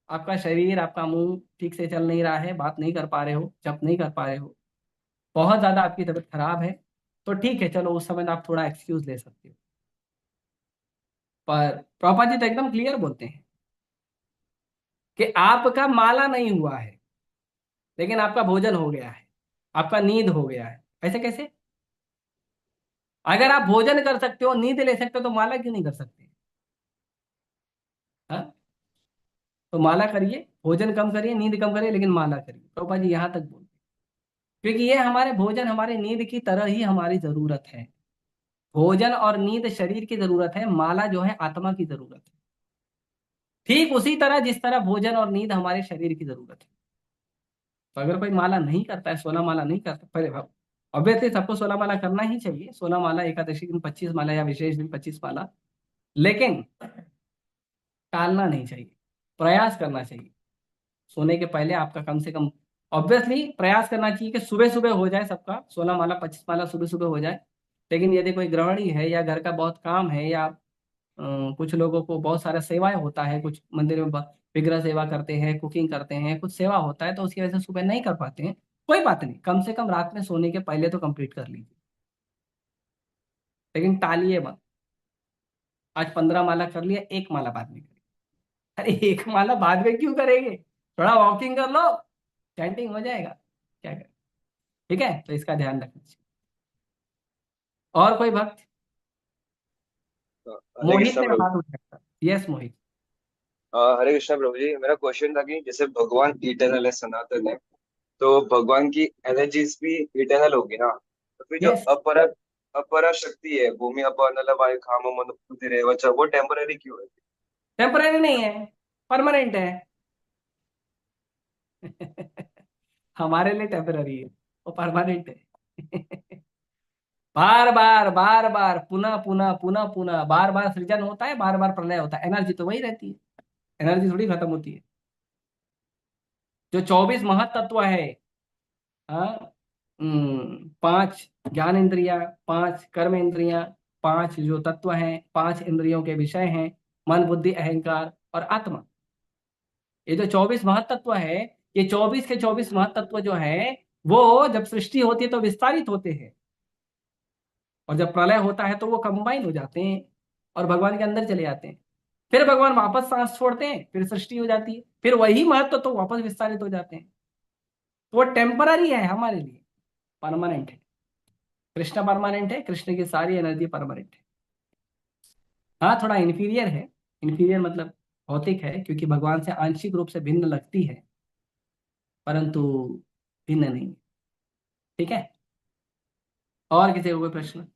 आपका शरीर आपका मुंह ठीक से चल नहीं रहा है, बात नहीं कर पा रहे हो, जप नहीं कर पा रहे हो, बहुत ज्यादा आपकी तबीयत खराब है, तो ठीक है चलो उस समय आप थोड़ा एक्सक्यूज ले सकते हो। पर प्रभुपाद जी तो एकदम क्लियर बोलते हैं कि आपका माला नहीं हुआ है लेकिन आपका भोजन हो गया है, आपका नींद हो गया है। ऐसे कैसे? अगर आप भोजन कर सकते हो, नींद ले सकते हो, तो माला क्यों नहीं कर सकते? हाँ? तो माला करिए, भोजन कम करिए, नींद कम करिए, लेकिन माला करिए। प्रभुपाद जी यहाँ तक बोलते हैं। क्योंकि ये हमारे भोजन हमारे नींद की तरह ही हमारी जरूरत है। भोजन और नींद शरीर की जरूरत है, माला जो है आत्मा की जरूरत है। ठीक उसी तरह जिस तरह भोजन और नींद हमारे शरीर की जरूरत है। तो अगर कोई माला नहीं करता है, 16 माला नहीं करता, पहले ऑब्वियसली सबको 16 माला करना ही चाहिए। 16 माला, एकादशी के दिन 25 माला या विशेष दिन 25 माला, लेकिन टालना नहीं चाहिए, प्रयास करना चाहिए। सोने के पहले आपका कम से कम ऑब्वियसली प्रयास करना चाहिए कि सुबह सुबह हो जाए सबका 16 माला 25 माला सुबह सुबह हो जाए। लेकिन यदि कोई गृहिणी है या घर का बहुत काम है, या कुछ लोगों को बहुत सारा सेवाएं होता है, कुछ मंदिर में विग्रह सेवा करते हैं, कुकिंग करते हैं, कुछ सेवा होता है, तो उसकी वजह से सुबह नहीं कर पाते हैं, कोई बात नहीं, कम से कम रात में सोने के पहले तो कंप्लीट कर लीजिए। लेकिन टालिए मत। आज 15 माला कर लिया, एक माला बाद में करेंगे। अरे एक माला बाद में क्यों करेंगे, थोड़ा वॉकिंग कर लो, चैंटिंग हो जाएगा, क्या करें। ठीक है, तो इसका ध्यान रखना चाहिए। और कोई भक्त? हरे मोहित कृष्णा ने प्रभु। हाथ उठाया। यस मोहित। हरे कृष्णा प्रभु जी, मेरा क्वेश्चन था कि जैसे भगवान इटर्नल है, सनातन है, तो भगवान की एनर्जीज भी इटर्नल होगी ना? तो फिर जो यस। अपरा शक्ति है, भूमि अपर नल वायु खाम मन बुद्धि रेवच, वो टेम्पररी क्यों है? टेम्पररी नहीं है, परमानेंट है। हमारे लिए टेम्पररी है, वो परमानेंट है। बार बार बार बार पुनः पुनः पुनः पुनः बार बार सृजन होता है, बार बार प्रलय होता है, एनर्जी तो वही रहती है, एनर्जी थोड़ी खत्म होती है। जो 24 महतत्व है, हाँ, 5 ज्ञान इंद्रिया, 5 कर्म इंद्रिया, 5 जो तत्व हैं, 5 इंद्रियों के विषय हैं, मन बुद्धि अहंकार और आत्मा। ये जो 24 महतत्व है, ये 24 के 24 महतत्व जो है, वो जब सृष्टि होती है तो विस्तारित होते हैं, और जब प्रलय होता है तो वो कंबाइन हो जाते हैं और भगवान के अंदर चले जाते हैं। फिर भगवान वापस सांस छोड़ते हैं, फिर सृष्टि हो जाती है, फिर वही महत्व तो वापस विस्तारित हो जाते हैं। तो वो टेम्पररी है, हमारे लिए परमानेंट है। कृष्ण परमानेंट है, कृष्ण की सारी एनर्जी परमानेंट है। हाँ, थोड़ा इन्फीरियर है। इन्फीरियर मतलब भौतिक है, क्योंकि भगवान से आंशिक रूप से भिन्न लगती है, परंतु भिन्न नहीं है। ठीक है, और किसी को कोई प्रश्न?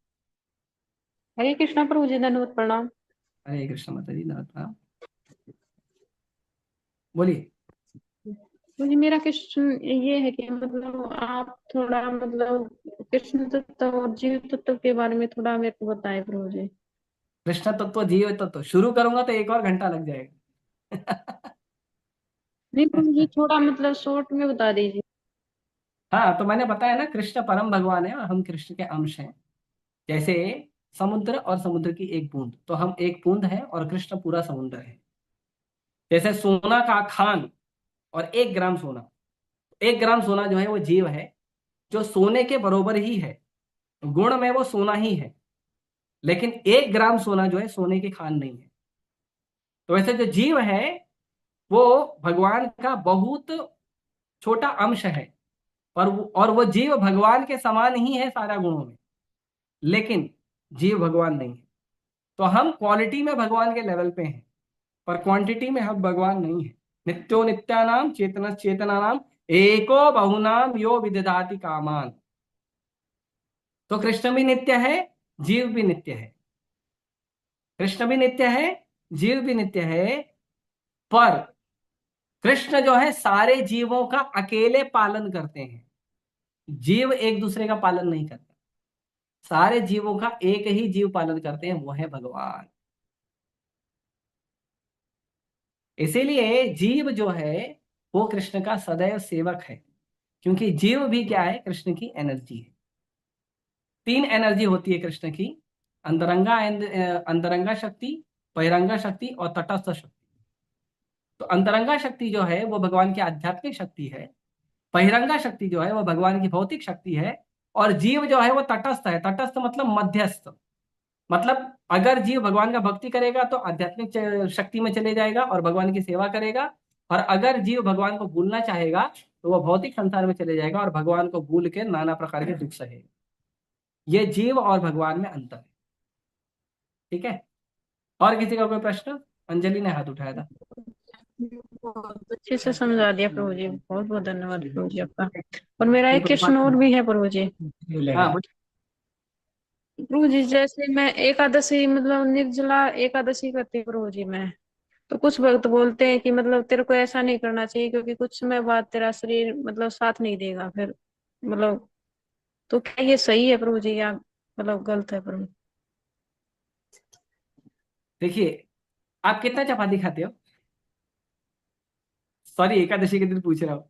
हरे कृष्णा प्रभु जी, दंडवत प्रणाम। हरे कृष्ण माता जी, नमस्कार, बोलिए। मुझे मेरा क्वेश्चन ये है कि मतलब आप थोड़ा मतलब कृष्ण तत्व और जीव तत्व के बारे में थोड़ा मेरे को बताएं प्रभु जी। कृष्ण तत्व जीव तत्व शुरू करूंगा तो 1 और घंटा लग जाएगा। नहीं प्रभु जी, थोड़ा मतलब शॉर्ट में बता दीजिए। हाँ, तो मैंने बताया ना, कृष्ण परम भगवान है और हम कृष्ण के अंश हैं। जैसे समुद्र और समुद्र की एक बूंद, तो हम एक बूंद है और कृष्ण पूरा समुद्र है। जैसे सोना का खान और 1 ग्राम सोना, 1 ग्राम सोना जो है वो जीव है, जो सोने के बरोबर ही है, गुण में वो सोना ही है, लेकिन 1 ग्राम सोना जो है सोने के खान नहीं है। तो वैसे जो जीव है वो भगवान का बहुत छोटा अंश है, और वो जीव भगवान के समान ही है सारा गुणों में, लेकिन जीव भगवान नहीं है। तो हम क्वालिटी में भगवान के लेवल पे हैं, पर क्वांटिटी में हम भगवान नहीं है। नित्यो नित्यानाम चेतना चेतनानाम एको बहुनाम यो विदधाति कामान। तो कृष्ण भी नित्य है, जीव भी नित्य है। कृष्ण भी नित्य है, जीव भी नित्य है, पर कृष्ण जो है सारे जीवों का अकेले पालन करते हैं, जीव एक दूसरे का पालन नहीं करते। सारे जीवों का एक ही जीव पालन करते हैं, वो है भगवान। इसीलिए जीव जो है वो कृष्ण का सदैव सेवक है, क्योंकि जीव भी क्या है, कृष्ण की एनर्जी है। 3 एनर्जी होती है कृष्ण की, अंतरंगा शक्ति, बहिरंगा शक्ति और तटस्थ शक्ति। तो अंतरंगा शक्ति जो है वो भगवान की आध्यात्मिक शक्ति है, बहिरंगा शक्ति जो है वो भगवान की भौतिक शक्ति है, और जीव जो है वो तटस्थ है। तटस्थ मतलब मध्यस्थ, मतलब अगर जीव भगवान का भक्ति करेगा तो आध्यात्मिक शक्ति में चले जाएगा और भगवान की सेवा करेगा, और अगर जीव भगवान को भूलना चाहेगा तो वह भौतिक संसार में चले जाएगा और भगवान को भूल के नाना प्रकार के दुख सहेगा। ये जीव और भगवान में अंतर है। ठीक है, और किसी का कोई प्रश्न? अंजलि ने हाथ उठाया था। बहुत अच्छे से समझा दिया प्रभु जी, बहुत बहुत धन्यवाद प्रभु जी आपका। और मेरा एक कोई क्वेश्चन बात और नहीं। भी है प्रभु जी। हाँ, प्रभु जी जैसे मैं एकादशी मतलब निर्जला एकादशी करती हूँ प्रभु जी मैं, तो कुछ भक्त बोलते हैं कि मतलब तेरे को ऐसा नहीं करना चाहिए क्योंकि कुछ समय बाद तेरा शरीर मतलब साथ नहीं देगा फिर, मतलब तो क्या ये सही है प्रभु जी या मतलब गलत है प्रभु? देखिए, आप कितना चपाती खाते हो? सॉरी, एकादशी के दिन पूछ रहा हूँ,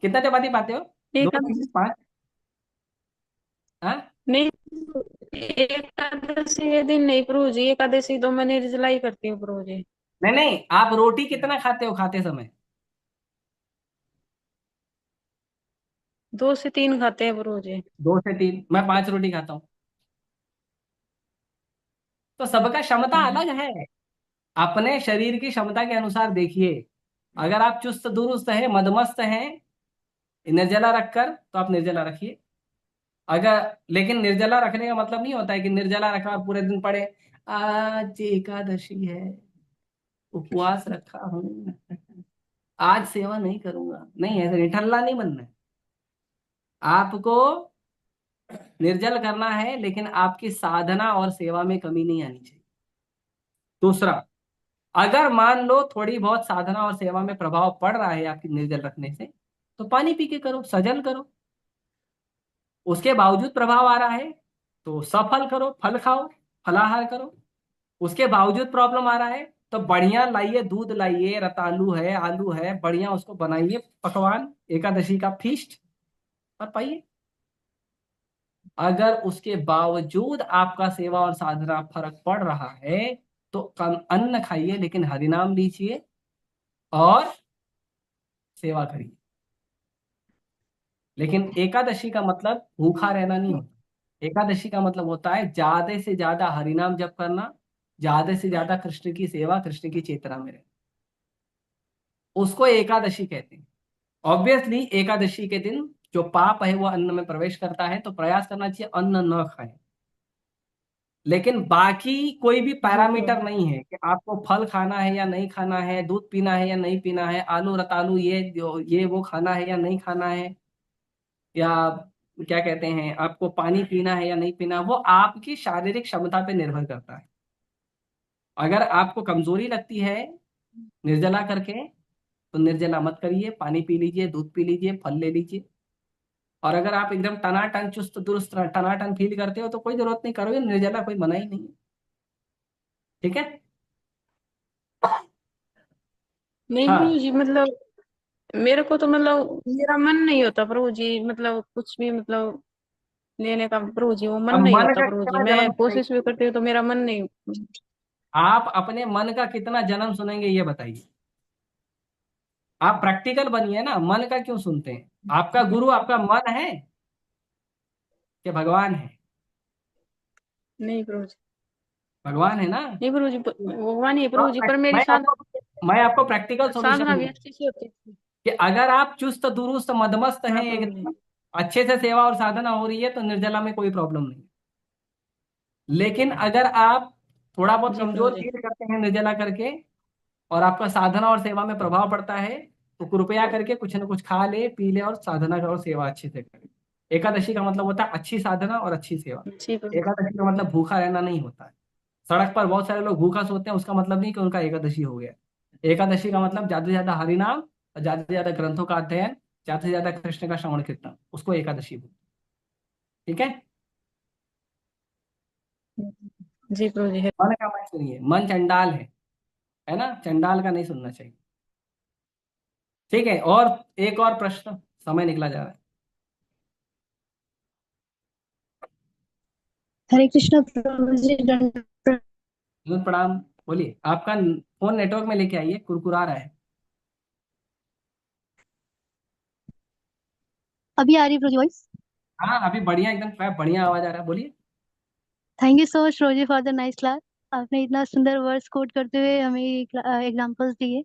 कितना चपाती पाते हो? दो, तीन, एकादशी 5? हाँ, नहीं, एकादशी के दिन नहीं प्रभु जी, एकादशी तो मैं निर्जला ही करती हूँ प्रभु जी। नहीं नहीं, आप रोटी कितना खाते हो खाते समय? 2 से 3 खाते हैं प्रभु जी। 2 से 3, मैं 5 रोटी खाता हूँ। तो सबका क्षमता अलग है। अपने शरीर की क्षमता के अनुसार देखिए। अगर आप चुस्त दुरुस्त है, मदमस्त हैं, निर्जला रखकर, तो आप निर्जला रखिए। अगर लेकिन निर्जला रखने का मतलब नहीं होता है कि निर्जला रखा और पूरे दिन पड़े, आज एकादशी है, उपवास रखा हूं, आज सेवा नहीं करूंगा, नहीं ऐसे निठल्ला नहीं बनना है। आपको निर्जल करना है, लेकिन आपकी साधना और सेवा में कमी नहीं आनी चाहिए। दूसरा, अगर मान लो थोड़ी बहुत साधना और सेवा में प्रभाव पड़ रहा है आपकी निर्जल रखने से, तो पानी पी के करो, सजल करो। उसके बावजूद प्रभाव आ रहा है तो सफल करो, फल खाओ, फलाहार करो। उसके बावजूद प्रॉब्लम आ रहा है तो बढ़िया लाइए, दूध लाइए, रतालू है, आलू है, बढ़िया उसको बनाइए पकवान, एकादशी का फीस्ट, और पाइए। अगर उसके बावजूद आपका सेवा और साधना फर्क पड़ रहा है तो कम अन्न खाइए, लेकिन हरिनाम लीजिए और सेवा करिए। लेकिन एकादशी का मतलब भूखा रहना नहीं होता। एकादशी का मतलब होता है ज्यादा से ज्यादा हरिनाम जप करना, ज्यादा से ज्यादा कृष्ण की सेवा, कृष्ण की चेतना में रहना, उसको एकादशी कहते हैं। ऑब्वियसली एकादशी के दिन जो पाप है वो अन्न में प्रवेश करता है, तो प्रयास करना चाहिए अन्न न खाएं। लेकिन बाकी कोई भी जी प्रभु पैरामीटर नहीं है कि आपको फल खाना है या नहीं खाना है, दूध पीना है या नहीं पीना है, आलू रतालू ये वो खाना है या नहीं खाना है, या क्या कहते हैं, आपको पानी पीना है या नहीं पीना, वो आपकी शारीरिक क्षमता पे निर्भर करता है। अगर आपको कमजोरी लगती है निर्जला करके, तो निर्जला मत करिए, पानी पी लीजिए, दूध पी लीजिए, फल ले लीजिए। और अगर आप एकदम टनाटन चुस्त दुरुस्त टनाटन फील करते हो तो कोई जरूरत नहीं, करोगे निर्जला, कोई मना ही नहीं है। ठीक है। नहीं प्रभु हाँ, जी, मतलब मेरे को तो मतलब मेरा मन नहीं होता प्रभु जी, मतलब कुछ भी मतलब लेने का प्रभु जी, वो मन अब नहीं मन होता का प्रभु जी, कितना मैं जन्म कोशिश सुनेंगे? भी करती हूँ तो मेरा मन नहीं। आप अपने मन का कितना जन्म सुनेंगे ये बताइए। आप प्रैक्टिकल बनिए ना, मन का क्यों सुनते हैं? आपका गुरु आपका मन है कि भगवान है? नहीं प्रभु जी, भगवान है ना। नहीं प्रभु जी, भगवान ही है तो प्रभु जी, पर मेरी मैं आपको प्रैक्टिकल साधना सॉल्यूशन भी दूं अच्छी सी होती है। कि अगर आप चुस्त दुरुस्त मदमस्त हाँ हैं प्रभु जी। एकदम, अच्छे से सेवा और साधना हो रही है, तो निर्जला में कोई प्रॉब्लम नहीं। लेकिन अगर आप थोड़ा बहुत जी प्रभु कमजोर जी। फील करते हैं निर्जला करके, और आपका साधना और सेवा में प्रभाव पड़ता है, तो कृपया करके कुछ न कुछ खा ले, पी ले, और साधना और सेवा अच्छे से करें। एकादशी का मतलब होता है अच्छी साधना और अच्छी सेवा। जी प्रभु एकादशी का मतलब भूखा रहना नहीं होता है। सड़क पर बहुत सारे लोग भूखा सोते हैं, उसका मतलब नहीं कि उनका एकादशी हो गया। एकादशी का मतलब ज्यादा से ज्यादा हरिनाम और ज्यादा से ज्यादा ग्रंथों का अध्ययन, ज्यादा से ज्यादा कृष्ण का श्रवण कीर्तन, उसको एकादशी बोलते हैं। ठीक है। जी प्रभु जी है। मन का मत सुनिए, मन चंडाल है ना, चंडाल का नहीं सुनना चाहिए। ठीक है। और एक और प्रश्न, समय निकला जा रहा है। हरे कृष्णा प्रभु जी, दंड विनोद प्रणाम। बोलिए, आपका फोन नेटवर्क में लेके आइए, कुरकुरा रहा है। अभी आ रही प्रभु वॉइस। हाँ, अभी बढ़िया, एकदम बढ़िया आवाज आ रहा है, बोलिए। थैंक यू सो मच रोजी फॉर द नाइस क्लास। आपने इतना सुंदर वर्ड्स कोट करते हुए हमें एग्जांपल्स दिए।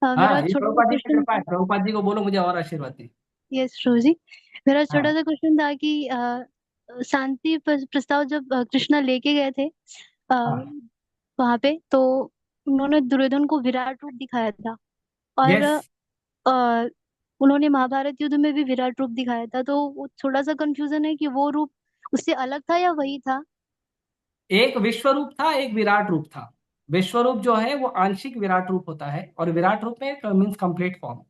हाँ, मेरा ये छोटा सा प्रभुपाद जी की क्वेश्चन कृपा है, था। प्रभुपाद जी को बोलो मुझे और आशीर्वाद दें। यस रोजी, मेरा छोटा हाँ सा क्वेश्चन था कि शांति प्रस्ताव जब कृष्णा लेके गए थे हाँ। वहां पे, तो उन्होंने दुर्योधन को विराट रूप दिखाया था। और यस। अ, उन्होंने महाभारत युद्ध में भी विराट रूप दिखाया था। तो वो थोड़ा सा कंफ्यूजन है कि वो रूप उससे अलग था या वही था। एक विश्व रूप था, एक विराट रूप था। विश्व रूप जो है वो आंशिक विराट रूप होता है, और विराट रूप में मीन्स कंप्लीट फॉर्म।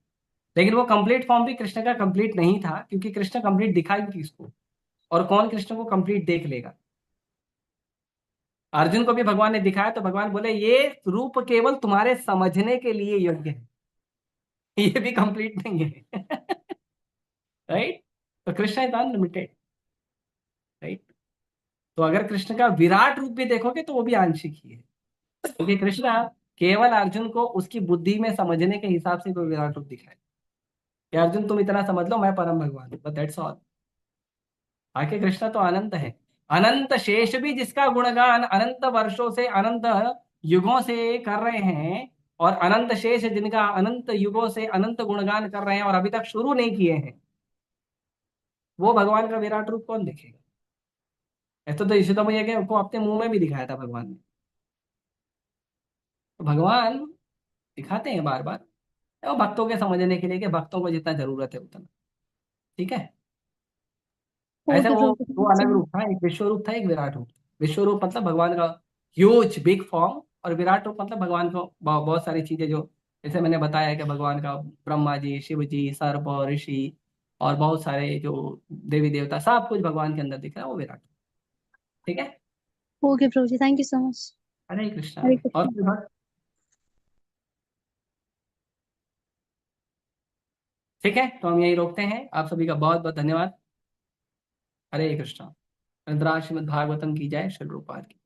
लेकिन वो कंप्लीट फॉर्म भी कृष्ण का कंप्लीट नहीं था, क्योंकि कृष्ण कंप्लीट दिखाई किसको, और कौन कृष्ण को कंप्लीट देख लेगा। अर्जुन को भी भगवान ने दिखाया तो भगवान बोले ये रूप केवल तुम्हारे समझने के लिए योग्य है, ये भी कंप्लीट नहीं है। राइट। तो कृष्ण इज अनलिमिटेड। राइट। तो अगर कृष्ण का विराट रूप भी देखोगे तो वो भी आंशिक ही है, क्योंकि कृष्ण केवल अर्जुन को उसकी बुद्धि में समझने के हिसाब से कोई विराट रूप दिखाए। कि अर्जुन तुम इतना समझ लो मैं परम भगवान हूँ, बस दैट्स ऑल। आके कृष्ण तो अनंत है, अनंत शेष भी जिसका गुणगान अनंत वर्षों से अनंत युगों से कर रहे हैं, और अनंत शेष जिनका अनंत युगों से अनंत गुणगान कर रहे हैं और अभी तक शुरू नहीं किए हैं, वो भगवान का विराट रूप कौन देखेगा? ऐसा तो यशोदा मैया के को अपने मुंह में भी दिखाया था भगवान ने। तो भगवान दिखाते हैं बार बार, और भक्तों के समझने के लिए कि भक्तों को जितना जरूरत है उतना। ठीक है। ऐसे ओके वो प्रभु जी, दो थैंक यू सो अलग मच। रूप था, एक विश्व रूप था एक विराट रूप था। विश्व रूप मतलब भगवान का ह्यूज बिग फॉर्म, और विराट रूप मतलब भगवान को बहुत सारी चीजें जो, जैसे मैंने बताया कि भगवान का ब्रह्मा जी, शिव जी, सर्प और ऋषि और बहुत सारे जो देवी देवता, सब कुछ भगवान के अंदर दिख रहा है, वो विराट। ठीक है। ओके प्रभु जी, thank you so much. Hare Krishna. Hare और कृष्ण। कोई बात? ठीक है, तो हम यही रोकते हैं। आप सभी का बहुत बहुत धन्यवाद। हरे कृष्णा। रुद्राक्ष श्रीमद् भागवतम की जय, श्री रूपाल की।